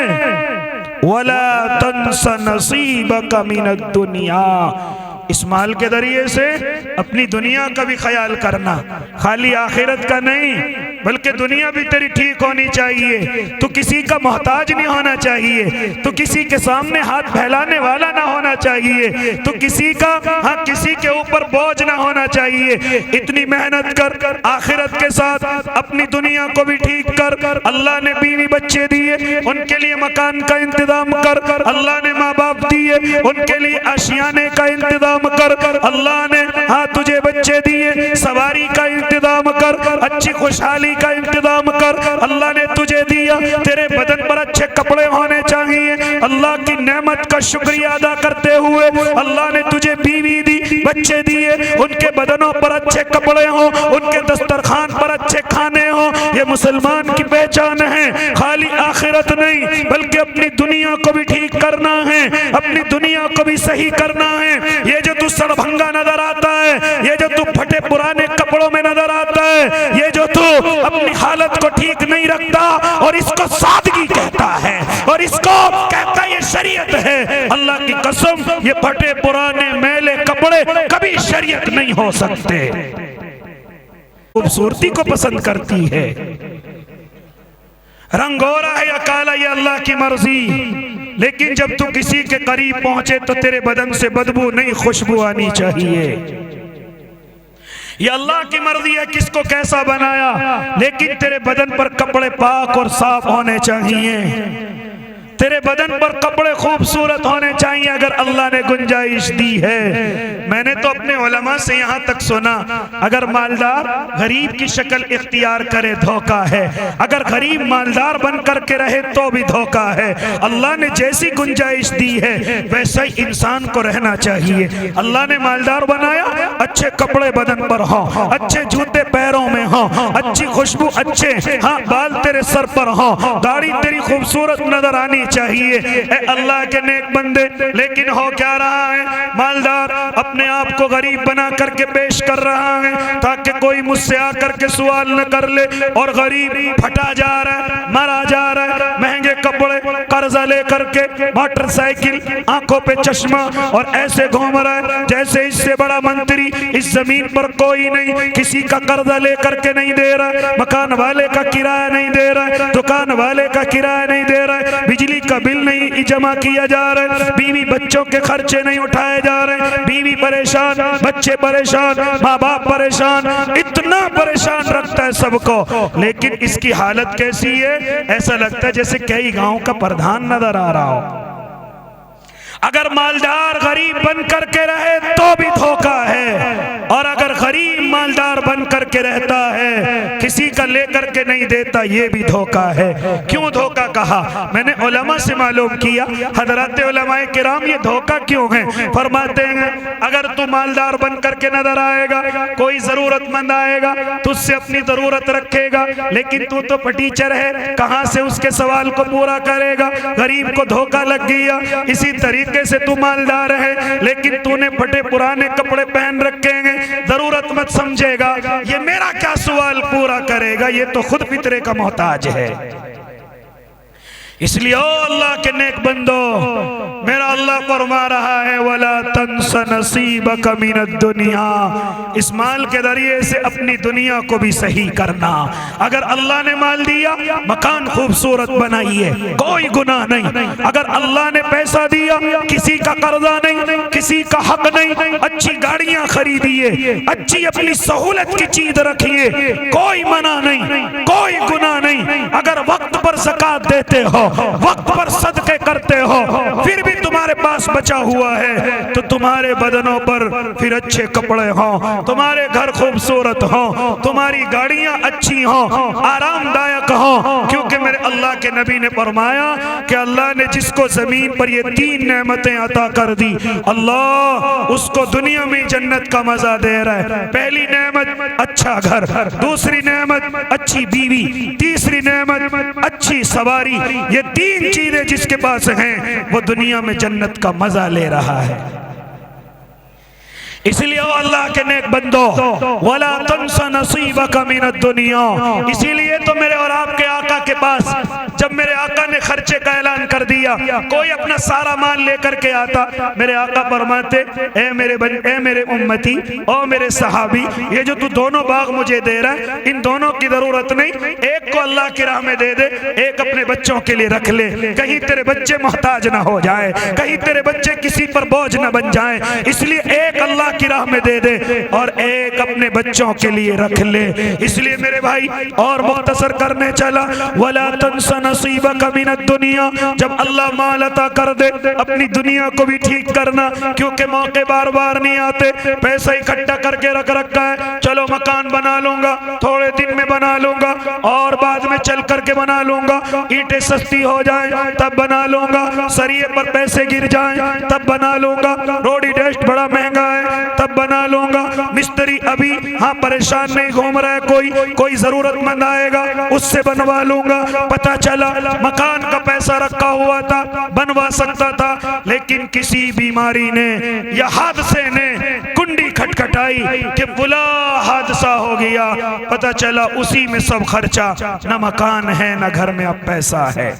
वला तंसा नसीबका मिनद दुनिया, इस माल के जरिए से अपनी दुनिया का भी ख्याल करना, खाली आखिरत का नहीं बल्कि दुनिया भी तेरी ठीक होनी चाहिए। तो किसी का मोहताज नहीं होना चाहिए, तो किसी के सामने हाथ फैलाने वाला ना होना चाहिए, तो किसी का हाँ किसी के ऊपर बोझ ना होना चाहिए। इतनी मेहनत कर आखिरत के साथ अपनी दुनिया को भी ठीक कर। अल्लाह ने बीवी बच्चे दिए, उनके लिए मकान का इंतजाम कर। अल्लाह ने माँ बाप दिए, उनके लिए आशियाने का इंतजाम कर। अल्लाह ने हाँ तुझे बच्चे दिए, सवारी का इंतजाम कर, अच्छी खुशहाली का इंतजाम कर। अल्लाह ने तुझे दिया, तेरे बदन पर अच्छे कपड़े होने चाहिए। अल्लाह की नेमत का शुक्रिया अदा करते हुए अल्लाह ने तुझे बीवी दी, बच्चे दिए, उनके बदनों पर अच्छे कपड़े हो, उनके दस्तरखान पर अच्छे खाने हो। ये मुसलमान की पहचान है। खाली आखिरत नहीं बल्कि अपनी दुनिया को भी ठीक करना है, अपनी दुनिया को भी सही करना है। ये जो तू सड़भंगा नजर आता है, ये जो तू फटे पुराने कपड़ों में नजर आता है, ये जो तू अपनी हालत को ठीक नहीं रखता और इसको सादगी कहता है और इसको कहता ये शरीयत है, अल्लाह की कसम ये फटे पुराने मैले कपड़े कभी शरीयत नहीं हो सकते। खूबसूरती को पसंद करती है, रंग गोरा है या काला ये अल्लाह की मर्जी, लेकिन जब तू किसी के करीब पहुंचे तो तेरे बदन से बदबू नहीं खुशबू आनी चाहिए। ये अल्लाह की मर्जी है किसको कैसा बनाया, लेकिन तेरे बदन पर कपड़े पाक और साफ होने चाहिए, तेरे बदन पर कपड़े खूबसूरत होने चाहिए अगर अल्लाह ने गुंजाइश दी है। मैंने तो अपने उलमा से यहाँ तक सुना, अगर मालदार गरीब की शक्ल इख्तियार करे धोखा है, अगर गरीब मालदार बन करके रहे तो भी धोखा है। अल्लाह ने जैसी गुंजाइश दी है वैसा ही इंसान को रहना चाहिए। अल्लाह ने मालदार बनाया, अच्छे कपड़े बदन पर हो, अच्छे जूते पैरों में हो, अच्छी खुशबू, अच्छे हाँ बाल तेरे सर पर हो, दाढ़ी तेरी खूबसूरत नजर आनी चाहिए। ए अल्लाह के नेक बंदे, लेकिन हो क्या रहा है, मालदार अपने आप को गरीब बना करके पेश कर रहा है ताकि कोई मुझसे आकर के सवाल न कर ले, और गरीब फटा जा रहा है, मरा जा रहा है, महंगे कपड़े, कर्जा लेकर के, मोटरसाइकिल, आंखों पे चश्मा, और ऐसे घूम रहा है जैसे इससे बड़ा मंत्री इस जमीन पर कोई नहीं। किसी का कर्जा लेकर के नहीं दे रहा, मकान वाले का किराया नहीं दे रहा है, दुकान वाले का किराया नहीं दे रहा है, बिजली का बिल नहीं जमा किया जा रहा है, बीवी बच्चों के खर्चे नहीं उठाए जा रहे, बीवी परेशान, बच्चे परेशान, माँ बाप परेशान, इतना परेशान रखता है सबको। लेकिन इसकी हालत कैसी है, ऐसा लगता है जैसे कई गांव का प्रधान नजर आ रहा हो। अगर मालदार गरीब बन करके रहे तो भी धोखा है, और अगर गरीब मालदार बन करके रहता है, किसी का लेकर के नहीं देता, ये भी धोखा है। क्यों धोखा कहा, मैंने उलमा से मालूम किया, हजरत उलमाए किराम ये धोखा क्यों है। फरमाते हैं अगर तू मालदार बन करके नजर आएगा, कोई जरूरतमंद आएगा तुझसे अपनी जरूरत रखेगा, लेकिन तू तो टीचर है, कहां से उसके सवाल को पूरा करेगा। गरीब को धोखा लग गया। इसी तरीके से तू मालदार है, लेकिन तूने फटे पुराने कपड़े पहन रखे हैं, जरूरत मत समझेगा, ये मेरा क्या सवाल पूरा करेगा, ये तो खुद फितरे का मोहताज है। इसलिए ओ अल्लाह के नेक बंदो, मेरा अल्लाह फरमा रहा है वला तंस नसीबक मिनद दुनिया, इस माल के जरिए से अपनी दुनिया को भी सही करना। अगर अल्लाह ने माल दिया, मकान खूबसूरत बनाइए, कोई गुनाह नहीं। अगर अल्लाह ने पैसा दिया, किसी का कर्जा नहीं, किसी का हक नहीं, अच्छी गाड़ियां खरीदिए, अच्छी अपनी सहूलत की चीज रखिए, कोई मना नहीं, कोई गुनाह नहीं। अगर वक्त पर ज़कात देते हो, वक्त पर सदके करते हो, फिर भी तुम्हारे पास बचा हुआ है, तो तुम्हारे बदनों पर फिर अच्छे कपड़े हों, तुम्हारे घर खूबसूरत हों, तुम्हारी गाड़ियां अच्छी हों, आरामदायक हों। क्योंकि मेरे अल्लाह के नबी ने फरमाया कि अल्लाह ने जिसको जमीन पर ये 3 नेमतें अता कर दी, अल्लाह उसको दुनिया में जन्नत का मजा दे रहा है। पहली नेमत अच्छा घर, दूसरी नेमत अच्छी बीवी, तीसरी नेमत अच्छी सवारी। ये 3 चीजें जिसके पास हैं, वो दुनिया में जन्नत का मजा ले रहा है। इसलिए अल्लाह के नेक बंदो, वला तंसा नसीबक मिनद दुनिया, इसीलिए तो मेरे और आपके आका के पास जब मेरे आका ने खर्चे का ऐलान कर दिया, कोई अपना सारा माल लेकर के आता, मेरे आका फरमाते ए मेरे उम्मती, ओ मेरे सहाबी, ये जो तू दोनों बाग मुझे दे रहा है, इन दोनों की जरूरत नहीं, एक को अल्लाह की राह में दे दे, एक अपने बच्चों के लिए रख ले, कहीं तेरे बच्चे मोहताज ना हो जाए, कहीं तेरे बच्चे किसी पर बोझ न बन जाए। इसलिए एक अल्लाह की राह में दे दे और एक अपने बच्चों के लिए रख ले। इसलिए मेरे भाई और मुख्तसर करने चला, वला तंसा नसीबक मिनद दुनिया, जब अल्लाह माल अता कर दे, अपनी दुनिया को भी ठीक करना, क्योंकि मौके बार बार नहीं आते। पैसा इकट्ठा करके रख रखा है, चलो मकान बना लूंगा, थोड़े दिन में बना लूंगा, और बाद में चल करके बना लूंगा, ईंटें सस्ती हो जाए तब बना लूंगा, सरिये पर पैसे गिर जाए तब बना लूंगा, रोडी टेस्ट बड़ा महंगा है तब बना लूंगा, मिस्त्री अभी हाँ परेशान नहीं घूम रहा है, कोई जरूरतमंद आएगा उससे बनवा लूंगा। पता चला मकान का पैसा रखा हुआ था, बनवा सकता था, लेकिन किसी बीमारी ने या हादसे ने कुंडी खटखटाई कि बुला हादसा हो गया। पता चला उसी में सब खर्चा, न मकान है न घर में अब पैसा है।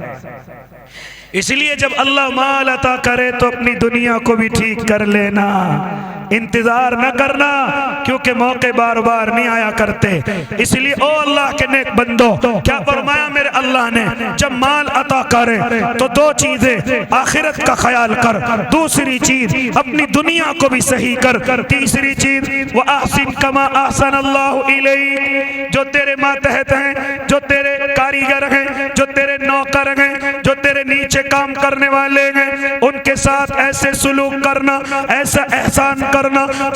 इसलिए जब अल्लाह माल अता करे तो अपनी दुनिया को भी ठीक कर लेना, इंतजार न करना, क्योंकि मौके बार बार नहीं आया करते। इसलिए ओ अल्लाह के नेक बंदो, क्या फरमाया मेरे अल्लाह ने, जब माल अता करे तो 2 चीजें, आखिरत का ख्याल कर, दूसरी चीज अपनी दुनिया को भी सही कर, तीसरी चीज व अहसिन कमा अहसन अल्लाहु इलैक, जो तेरे मातहत हैं, जो तेरे कारीगर हैं, जो तेरे नौकर हैं, जो तेरे नीचे काम करने वाले हैं, उनके साथ ऐसे सुलूक करना, ऐसा एहसान करना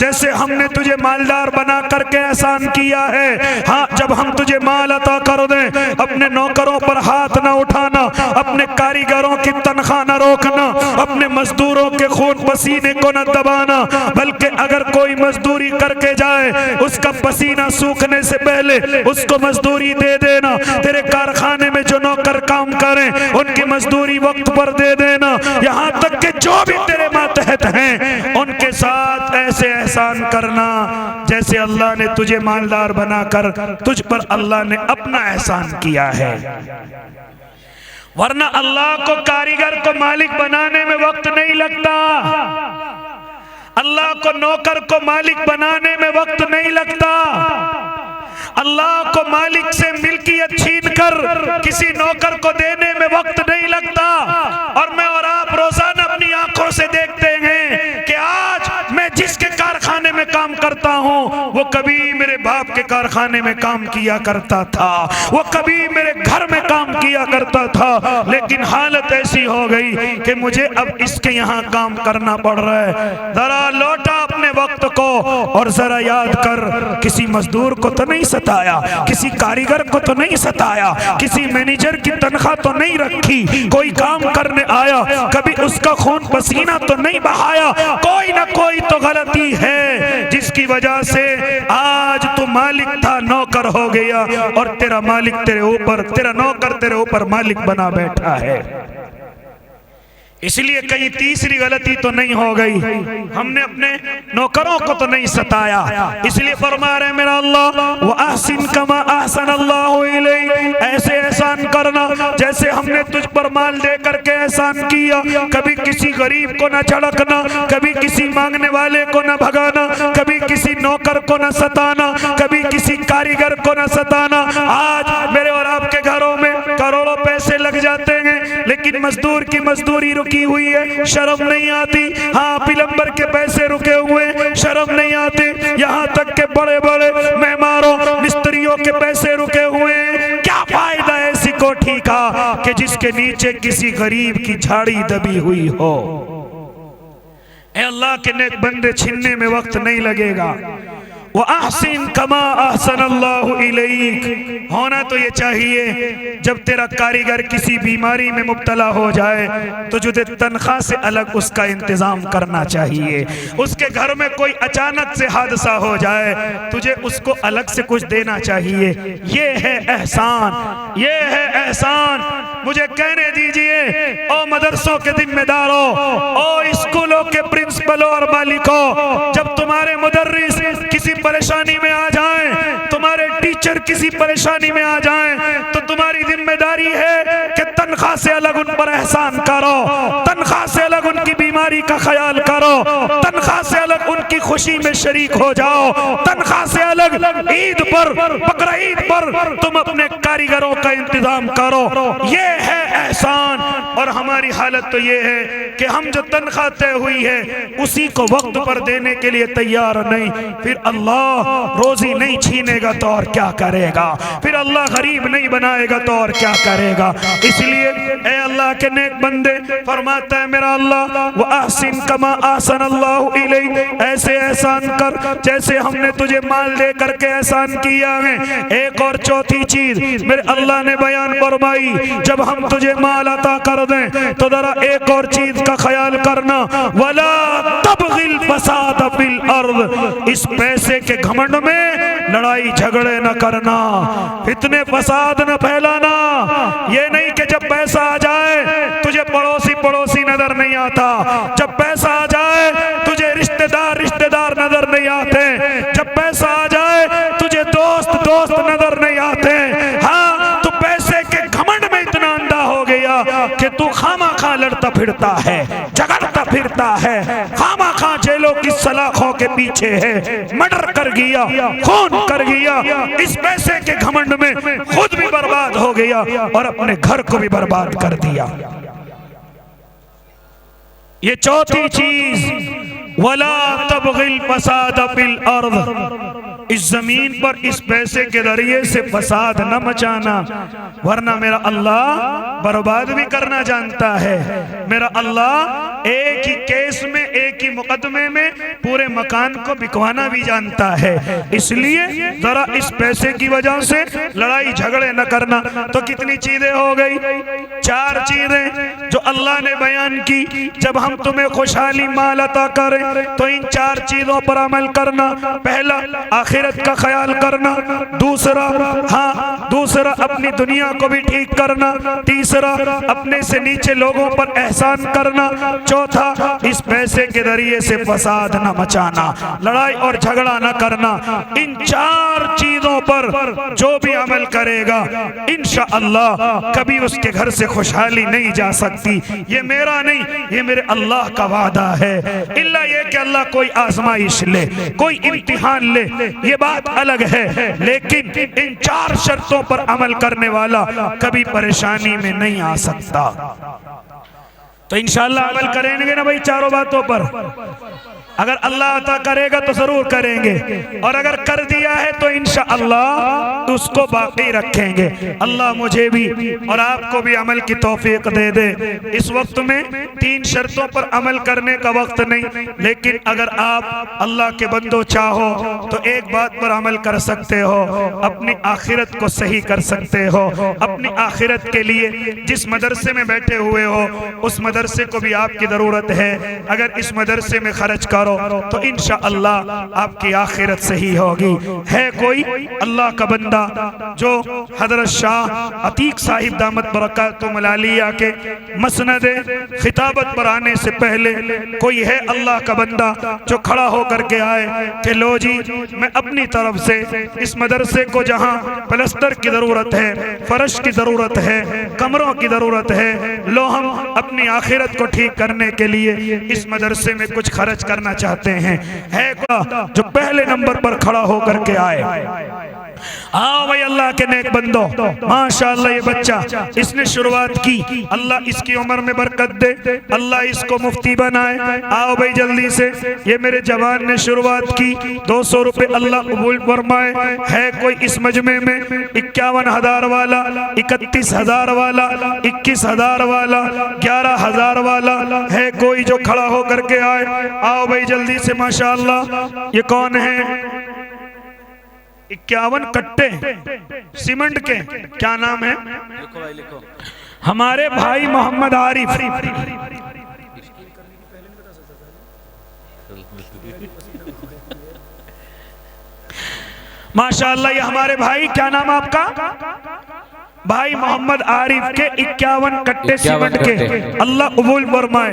जैसे हमने तुझे मालदार बना करके एहसान किया है। हाँ, जब हम तुझे माल अता कर दें, अपने नौकरों पर हाथ न उठाना, अपने कारीगरों की तनख्वाह न रोकना, अपने मजदूरों के खून पसीने को न दबाना, बल्कि अगर कोई मजदूरी करके जाए उसका पसीना सूखने से पहले उसको मजदूरी दे देना। तेरे कारखाने में जो नौकर काम करें उनकी मजदूरी वक्त पर दे देना। यहाँ तक कि जो भी तेरे मातहत हैं उनके साथ ऐसे एहसान करना जैसे अल्लाह ने तुझे मालदार बनाकर तुझ पर अल्लाह ने अपना एहसान किया है। वरना अल्लाह को कारीगर को मालिक बनाने में वक्त नहीं लगता, अल्लाह को नौकर को मालिक बनाने में वक्त नहीं लगता। अल्लाह को मालिक से मिल्कियत छीन कर किसी नौकर को देने में वक्त नहीं लगता। और मैं और आप रोजाना अपनी आंखों से देखते हैं कि आज मैं जिसके कारखाने में काम करता हूं वो कभी मेरे बाप के कारखाने में काम किया करता था, वो कभी मेरे घर में काम किया करता था, लेकिन हालत ऐसी हो गई कि मुझे अब इसके यहाँ काम करना पड़ रहा है। जरा लौटा अपने वक्त को और जरा याद कर, किसी मजदूर को तो नहीं सताया, किसी कारीगर को तो नहीं सताया, किसी मैनेजर की तनख्वाह तो नहीं रखी, कोई काम करने आया कभी उसका खून पसीना तो नहीं बहाया। कोई ना कोई तो गलती है जिसकी वजह से आज तू मालिक था नौकर हो गया और तेरा मालिक तेरे ऊपर, तेरा नौकर तेरे ऊपर मालिक बना बैठा है। इसलिए कहीं तीसरी गलती तो नहीं हो गई, हमने अपने नौकरों को तो नहीं सताया। इसलिए फरमा रहे मेरा अल्लाह, व अहसिन कमा अहसन अल्लाहु इलैक, ऐसे एहसान करना जैसे हमने तुझ पर माल दे करके एहसान किया। कभी किसी गरीब को न झड़कना, कभी किसी मांगने वाले को न भगाना, कभी किसी नौकर को न सताना, कभी किसी कारीगर को न सताना। आज मेरे और आपके घरों में करोड़ों पैसे लग जाते हैं लेकिन मजदूर की मजदूरी रुकी हुई है, शर्म नहीं आती। हाँ, प्लम्बर के पैसे रुके हुए, शर्म नहीं आती। यहाँ तक के बड़े बड़े मेहमानों मिस्त्रियों के पैसे रुके हुए। क्या फायदा ऐसी कोठी का कि जिसके नीचे किसी गरीब की झाड़ी दबी हुई हो। ए अल्लाह के नेक बंदे, छीनने में वक्त नहीं लगेगा। वो अहसिन कमा अहसन अल्लाहु इलैक, होना तो ये चाहिए जब तेरा कारीगर किसी बीमारी में मुब्तला हो जाए तो तुझे तनख्वाह से अलग उसका इंतजाम करना चाहिए। उसके घर में कोई अचानक से हादसा हो जाए तुझे उसको अलग से कुछ देना चाहिए। ये है एहसान, ये है एहसान। मुझे कहने दीजिए ओ मदरसों के जिम्मेदारों, ओ स्कूलों के प्रिंसिपलों और मालिकों, जब तुम्हारे मुदर्रिस किसी परेशानी में आ जाएं, तुम्हारे टीचर किसी परेशानी में आ जाएं, तो तुम्हारी जिम्मेदारी है कि तनख्वाह से अलग उन पर एहसान करो, तनख्वाह से अलग उनकी बीमारी का ख्याल करो, तनख्वाह से अलग उनकी खुशी में शरीक हो जाओ, तनख्वाह से अलग ईद पर, बकरा ईद पर तुम अपने कारीगरों का इंतजाम करो। ये है एहसान। और हमारी हालत तो ये है कि हम जो तनख्वाह तय हुई है उसी को वक्त पर देने के लिए तैयार नहीं। फिर अल्लाह रोजी नहीं छीनेगा तो और क्या करेगा, फिर अल्लाह गरीब नहीं बनाएगा तो और क्या करेगा। इसलिए ए अल्लाह के नेक बंदे, फरमाता है मेरा अल्लाह, व अहसिन कमा अहसन अल्लाहु इलैक, ऐसे एहसान कर जैसे हमने तुझे माल दे करके एहसान किया है। एक और चौथी चीज मेरे अल्लाह ने बयान फरमाई, जब हम तुझे माल अता कर दें तो जरा एक और चीज का ख्याल करना, वला तबगिल फसाद फिल अर्द, इस पैसे के घमंड में लड़ाई झगड़े न करना, फितने फसाद न फैलाना। ये नहीं कि जब पैसा आ जाए तुझे पड़ोसी पड़ोसी नजर नहीं आता, जब पैसा आ जाए तुझे रिश्तेदार रिश्तेदार नजर नहीं आते, जब पैसा आ जाए तुझे दोस्त दोस्त नजर नहीं आते। हाँ, तू पैसे के घमंड में इतना अंधा हो गया कि तू खामा-खा लड़ता फिरता है, झगड़ता फिरता है, खामा-खा जेलों की सलाखों के पीछे है, मर्डर कर गया, खून कर गया, इस पैसे के घमंड में खुद भी बर्बाद हो गया और अपने घर को भी बर्बाद कर दिया। ये चौथी चीज, वला तबगिल फसाद फिल अर्द, इस जमीन पर इस पैसे के जरिए से फसाद न मचाना, वरना मेरा अल्लाह बर्बाद भी करना जानता है। मेरा अल्लाह एक ही केस में, एक ही मुकदमे में पूरे मकान को बिकवाना भी जानता है। इसलिए जरा इस पैसे की वजह से लड़ाई झगड़े न करना। तो कितनी चीजें हो गई? 4 चीजें जो अल्लाह ने बयान की। जब हम तुम्हें खुशहाली माल अता करें तो इन 4 चीजों पर अमल करना। पहला, आखिरत का ख्याल करना। दूसरा अपनी दुनिया को भी ठीक करना। तीसरा, अपने से नीचे लोगों पर एहसान करना। चौथा, इस पैसे के जरिए से फसाद न मचाना, लड़ाई और झगड़ा न करना। इन 4 चीजों पर जो भी अमल करेगा इंशाअल्लाह कभी उसके घर से खुशहाली नहीं जा सकती। ये मेरा नहीं, ये मेरे अल्लाह का वादा है। इल्ला ये कि अल्लाह कोई आजमाइश ले, कोई इम्तिहान ले, ये बात अलग है। लेकिन इन 4 शर्तों पर अमल करने वाला कभी परेशानी में नहीं आ सकता। तो इंशाअल्लाह अमल करेंगे ना भाई चारों बातों पर। अगर अल्लाह अता करेगा तो जरूर करेंगे, और अगर कर दिया है तो इंशाअल्लाह उसको बाकी रखेंगे। अल्लाह मुझे भी और आपको भी अमल की तौफीक दे दे। इस वक्त में 3 शर्तों पर अमल करने का वक्त नहीं, लेकिन अगर आप अल्लाह के बंदो चाहो तो एक बात पर अमल कर सकते हो, अपनी आखिरत को सही कर सकते हो। अपनी आखिरत के लिए जिस मदरसे में बैठे हुए हो उस मदरसे को भी आपकी जरूरत है। अगर इस मदरसे में खर्च करो तो इंशाअल्लाह आपकी आखिरत सही होगी। है कोई अल्लाह का बंदा जो हजरत शाह अतीक साहिब दामत बरकातुहुम अलिया के मसनद खिताबत पर आने से पहले कोई है अल्लाह का बंदा जो खड़ा होकर के आए कि लो जी, मैं अपनी तरफ से इस मदरसे को जहां प्लस्तर की जरूरत है, फर्श की जरूरत है, कमरों की जरूरत है, लो हम अपनी आखिरत को ठीक करने के लिए इस मदरसे में कुछ खर्च करना चाहते हैं। है जो पहले नंबर पर खड़ा होकर के आए। आओ भाई अल्लाह के नेक बंदो, माशाअल्लाह ये बच्चा इसने शुरुआत की, अल्लाह इसकी उम्र में बरकत दे, अल्लाह इसको मुफ्ती बनाए। आओ भाई जल्दी से, ये मेरे जवान ने शुरुआत की, 200 रुपए अल्लाह कबूल फरमाए। है कोई इस मजमे में 51,000 वाला, 31,000 वाला, 21,000 वाला, 11,000 वाला? है कोई जो खड़ा होकर के आए? आओ भाई जल्दी से, माशाअल्लाह। ये कौन है? 51 कट्टे सीमेंट के, क्या नाम है? लिखो भाई लिखो। हमारे भाई मोहम्मद आरिफ। माशाअल्लाह, ये हमारे भाई, क्या नाम आपका? भाई मोहम्मद आरिफ के 51 कट्टे सीमेंट के, अल्लाह कबूल फरमाए।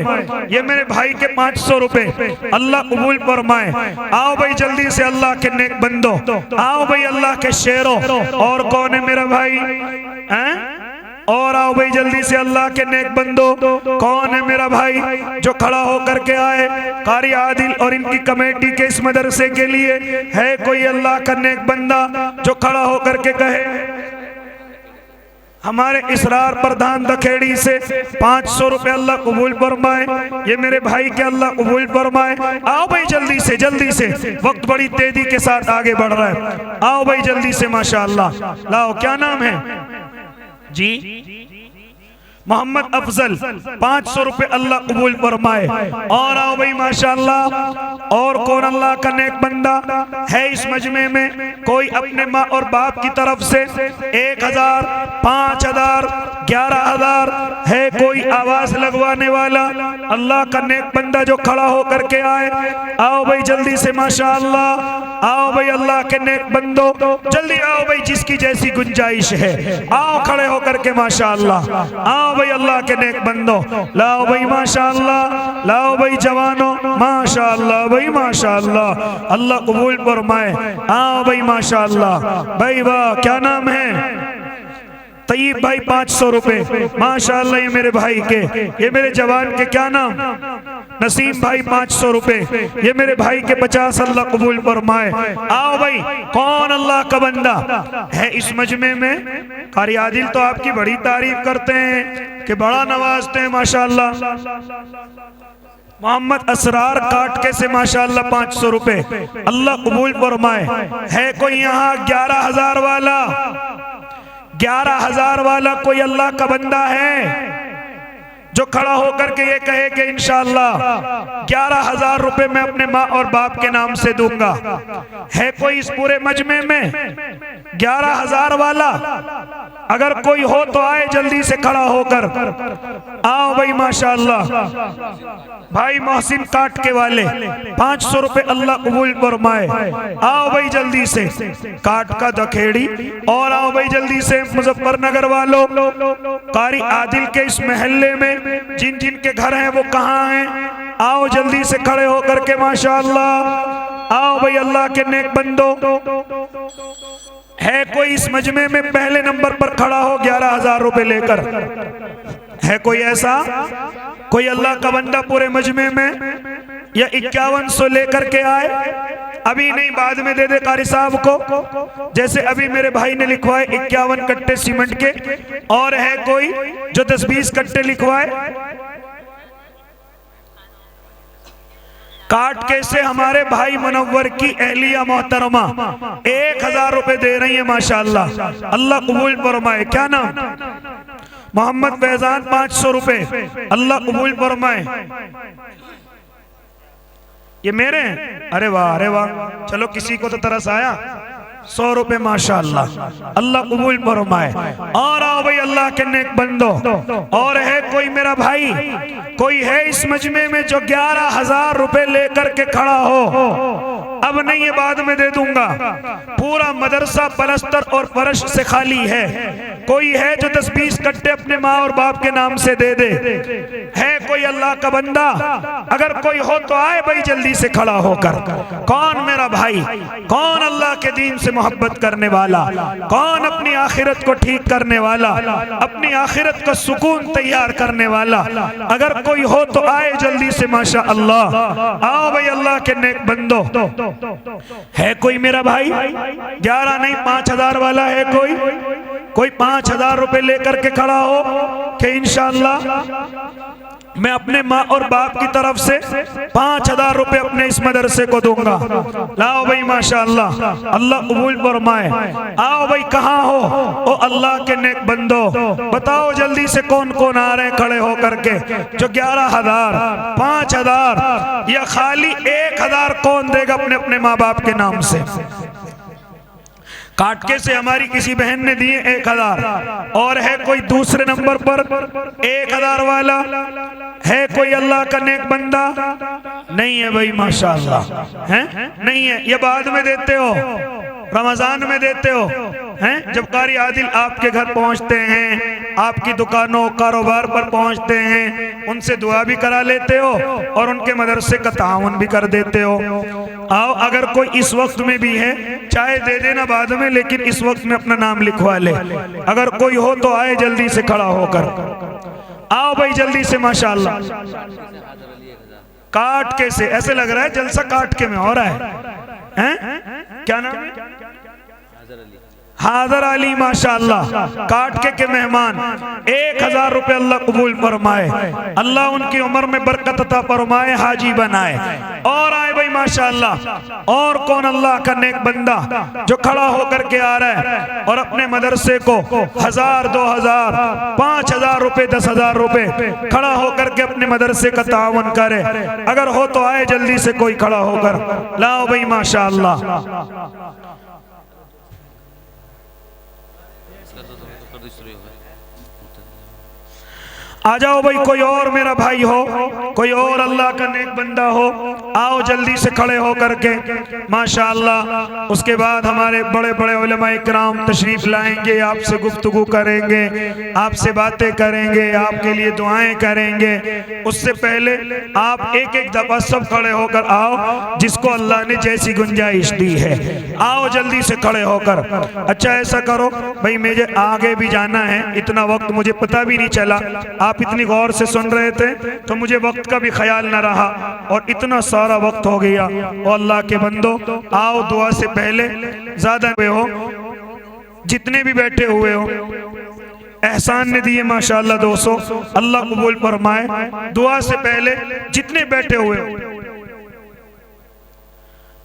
ये मेरे भाई के 500 रुपए, अल्लाह कबूल फरमाए। आओ भाई जल्दी से अल्लाह के नेक बंदो, आओ भाई अल्लाह के शेरों। और कौन है मेरा भाई? और आओ भाई जल्दी से अल्लाह के नेक बंदो। कौन है मेरा भाई जो खड़ा होकर के आए? कारी आदिल और इनकी कमेटी के इस मदरसे के लिए है कोई अल्लाह का नेक बंदा जो खड़ा होकर के कहे? हमारे इसरार प्रधान दखेड़ी से 500 रुपए अल्लाह कबूल फरमाए। ये मेरे भाई के अल्लाह कबूल फरमाए। आओ भाई जल्दी से, वक्त बड़ी तेजी के साथ आगे बढ़ रहा है। आओ भाई जल्दी से, माशाअल्लाह। लाओ, क्या नाम है जी? मोहम्मद अफजल, 500 रुपए अल्लाह कबूल फरमाए। और आओ भाई माशाअल्लाह। और कौन अल्लाह का नेक बंदा है इस मजमे में? कोई अपने माँ और बाप की तरफ से 1,000, 5,000, 11,000? है कोई आवाज लगवाने वाला अल्लाह का नेक बंदा जो खड़ा होकर के आए? आओ भाई जल्दी से, माशाअल्लाह। आओ भाई अल्लाह के नेक बंदो, जल्दी आओ भाई, जिसकी जैसी गुंजाइश है आओ खड़े होकर के, माशाअल्लाह। आओ भाई अल्लाह के नेक बंदो, लाओ भाई माशाअल्लाह। लाओ भाई जवानों, माशाअल्लाह भाई माशाअल्लाह, अल्लाह कबूल फरमाए। आओ भाई माशाअल्लाह। भाई वाह, क्या नाम है? तय्यब भाई, 500 रुपए, माशाअल्लाह। ये मेरे भाई के, ये मेरे जवान के, क्या नाम? नसीम भाई, 500 रुपए। ये मेरे भाई के 50, अल्लाह कबूल फरमाए। आओ भाई, कौन अल्लाह का बंदा है इस मजमे में? कारी आदिल तो आपकी बड़ी तारीफ करते हैं कि बड़ा नवाजते हैं, माशाअल्लाह। मोहम्मद असरार काटके से माशाअल्लाह 500 रुपए, अल्लाह कबूल फरमाए। है कोई यहाँ 11,000 वाला? 11,000 वाला कोई अल्लाह का बंदा है? जो खड़ा होकर के ये कहे कि इंशाअल्लाह 11,000 रुपए मैं अपने माँ और बाप के नाम से दूंगा? है कोई इस पूरे मजमे में 11,000 वाला? अगर कोई हो तो आए जल्दी से खड़ा होकर। आओ भाई माशाअल्लाह। भाई मोहसिन काट के वाले 500 रुपए अल्लाह कबूल फरमाए। आओ भाई जल्दी से काट का दखेड़ी। और आओ भाई जल्दी से मुजफ्फरनगर वालों, कारी आदिल के इस महल्ले में जिन जिन के घर हैं वो कहाँ हैं? आओ जल्दी से खड़े होकर के माशाअल्लाह। आओ भाई अल्लाह के नेक बंदो। है कोई इस मजमे में पहले नंबर पर खड़ा हो 11,000 रुपए लेकर? है कोई ऐसा? कोई अल्लाह का बंदा पूरे मजमे में? या 5100 लेकर के आए? अभी नहीं, बाद में दे दे कारी साहब को। जैसे अभी मेरे भाई ने लिखवाए 51 कट्टे सीमेंट के। और है कोई जो 10-20 कट्टे लिखवाए? काट के से हमारे भाई मुनव्वर की अहलिया मोहतरमा 1,000 रुपए दे रही है माशाअल्लाह। अल्लाह कबूल फरमाए। क्या नाम? मोहम्मद फैजान 500 रुपए। अल्लाह कबूल फरमाए। ये मेरे हैं? अरे वाह, अरे वाह। चलो किसी को तो तरस आया। 100 रुपए माशाअल्लाह। अल्लाह कबूल फरमाए। और आओ भाई अल्लाह के नेक बंदो। और है कोई मेरा भाई, कोई है इस मजमे में जो 11,000 रुपए लेकर के खड़ा हो? अब नहीं, ये बाद में दे दूंगा। पूरा मदरसा पलस्तर और फर्श से खाली है। कोई है जो 10-20 कट्टे अपने माँ और बाप के नाम से दे दे? है कोई अल्लाह का बंदा? अगर कोई हो तो आए भाई जल्दी से खड़ा होकर। कौन मेरा भाई? कौन अल्लाह के दीन से मोहब्बत करने वाला? कौन अपनी आखिरत को ठीक करने वाला? अपनी आखिरत का सुकून तैयार करने वाला? अगर कोई हो तो आए जल्दी से माशा अल्लाह। आओ भाई अल्लाह के नेक बंदो। है कोई मेरा भाई? 11 नहीं, 5,000 वाला है कोई? कोई 5,000 रुपए लेकर के खड़ा हो कि इंशाअल्लाह मैं अपने माँ और बाप की तरफ से 5,000 रुपए अपने इस मदरसे को दूंगा। लाओ भाई माशाअल्लाह। अल्लाह कबूल फरमाए। आओ भाई कहाँ हो ओ अल्लाह के नेक बंदो? बताओ जल्दी से कौन कौन आ रहे हैं खड़े होकर के? जो 11,000, 5,000 या खाली 1,000 कौन देगा अपने अपने माँ बाप के नाम से? काटके से हमारी किसी बहन ने दिए 1,000। और है कोई दूसरे नंबर पर 1,000 वाला? है कोई अल्लाह का नेक बंदा? नहीं है भाई माशाअल्लाह। है नहीं है? ये बाद में देते हो, रमजान में देते हो हैं? जब कारी आदिल आपके घर पहुंचते हैं, आपकी दुकानों कारोबार पर पहुंचते हैं, उनसे दुआ भी करा लेते हो और उनके मदरसे का ताउन भी कर देते हो। आओ अगर कोई इस वक्त में भी है, चाहे दे देना बाद में, लेकिन इस वक्त में अपना नाम लिखवा ले। अगर कोई हो तो आए जल्दी से खड़ा होकर। आओ भाई जल्दी से माशाअल्लाह। काट के से ऐसे लग रहा है जलसा काट के में हो रहा है। क्या नाम है? हादर अली माशाअल्लाह। काट के मेहमान 1,000 रुपए अल्लाह कबूल फरमाए। अल्लाह उनकी उम्र में बरकत अता फरमाए, हाजी बनाए। और आए भाई माशाअल्लाह। और कौन अल्लाह का नेक बंदा जो खड़ा होकर के आ रहा है और अपने मदरसे को 1,000, 2,000, 5,000 रुपए, 10,000 रुपए खड़ा होकर के अपने मदरसे का तावन करे? अगर हो तो आए जल्दी से कोई खड़ा होकर। लाओ भाई माशाअल्लाह। आ जाओ भाई, कोई और मेरा भाई हो, कोई और अल्लाह का नेक बंदा हो, आओ जल्दी से खड़े हो करके माशाअल्लाह। उसके बाद हमारे बड़े बड़े उलमा इकराम तशरीफ लाएंगे, आपसे गुफ्तगू करेंगे, आपसे बातें करेंगे, आपके लिए दुआएं करेंगे। उससे पहले आप एक एक दफा सब खड़े होकर आओ, जिसको अल्लाह ने जैसी गुंजाइश दी है। आओ जल्दी से खड़े होकर। अच्छा ऐसा करो भाई, मुझे आगे भी जाना है, इतना वक्त मुझे पता भी नहीं चला। आप इतनी गौर से सुन रहे थे तो मुझे वक्त का भी ख्याल न रहा और इतना सारा वक्त हो गया। और अल्लाह के बंदो आओ, दुआ से पहले ज्यादा हो, जितने भी बैठे हुए हो, एहसान ने दिए माशाअल्लाह 200, अल्लाह कबूल फरमाए। दुआ से पहले जितने बैठे हुए हो,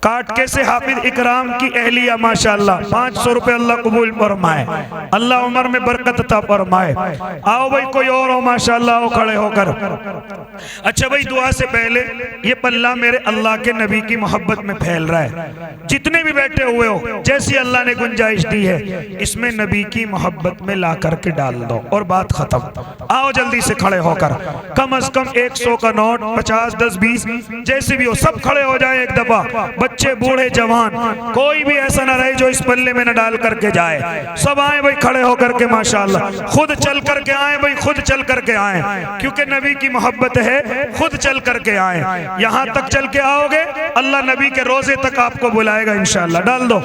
काटके से हाफिज इकराम की अहलिया माशाअल्लाह 500 रुपए अल्लाह कबूल फरमाए, अल्लाह उम्र में बरकत अता फरमाए। आओ भाई कोई और हो माशाअल्लाह, हो खड़े होकर। अच्छा भाई दुआ से पहले ये पल्ला मेरे अल्लाह के नबी की मोहब्बत में फैल रहा है। जितने भी बैठे हुए हो, जैसी अल्लाह ने गुंजाइश दी है इसमें नबी की मोहब्बत में ला करके डाल दो और बात खत्म। आओ जल्दी से खड़े होकर, कम से कम 100 का नोट, 50, 10, 20 जैसे भी हो सब खड़े हो जाए एक दफा। बच्चे बूढ़े जवान कोई भी ऐसा ना रहे जो इस पल्ले में न डाल करके जाए। सब आए भाई खड़े होकर के माशाअल्लाह, खुद चल करके आए भाई, खुद चल करके आए, क्योंकि नबी की मोहब्बत है, खुद चल करके आए। यहाँ तक चल के आओगे अल्लाह नबी के रोजे तक आपको बुलाएगा इंशाअल्लाह। डाल दो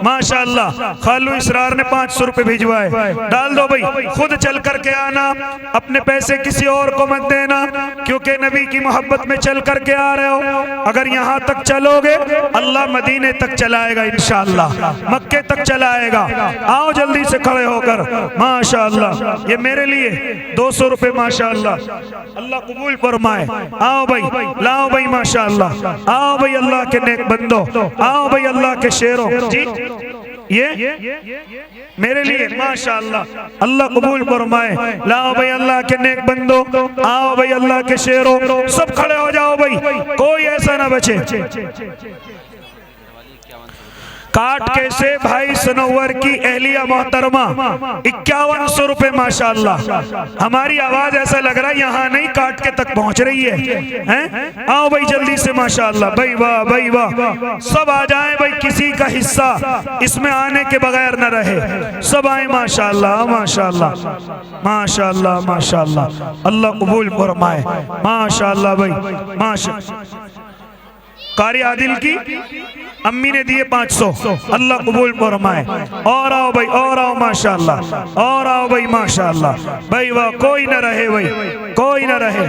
माशाअल्लाह। खालू इसरार ने 500 रुपए भिजवाए, डाल दो भाई। खुद चल करके आना, अपने पैसे किसी और को मत देना, क्योंकि नबी की मोहब्बत में चल करके आ रहे हो। अगर यहाँ तक चलोगे अल्लाह मदीने तक चलाएगा इंशाअल्लाह, मक्के तक चलाएगा। आओ जल्दी से खड़े होकर माशाअल्लाह। ये मेरे लिए 200 रुपए माशाअल्लाह, अल्लाह कबूल फरमाए। आओ भाई, लाओ भाई माशाअल्लाह। आओ भाई अल्लाह के नेक बंदो, आओ भाई अल्लाह के शेरों जी, ये मेरे लिए माशाअल्लाह, अल्लाह कबूल फरमाए। लाओ भाई अल्लाह के नेक बंदो, आओ भाई अल्लाह के शेरों, सब खड़े हो जाओ भाई, कोई ऐसा ना बचे। काटके से भाई सनोवर की अहलिया मोहतरमा 5100 रुपए माशाअल्लाह। हमारी आवाज ऐसा लग रहा है यहाँ नहीं काटके तक पहुंच रही है। आओ भाई जल्दी से माशाअल्लाह। भाई वाह, भाई वाह, सब आ जाएं भाई, किसी का हिस्सा इसमें आने के बगैर न रहे, सब आए माशाअल्लाह, माशाअल्लाह, माशाअल्लाह, माशाअल्लाह। अल्लाह कबूल फरमाए माशाअल्लाह भाई, माशाअल्लाह। कारी आदिल की अम्मी ने दिए 500, अल्लाह कबूल फरमाए। और आओ भाई, और आओ माशाअल्लाह, और आओ भाई माशाअल्लाह। भाई वाह, कोई ना रहे भाई, कोई ना रहे।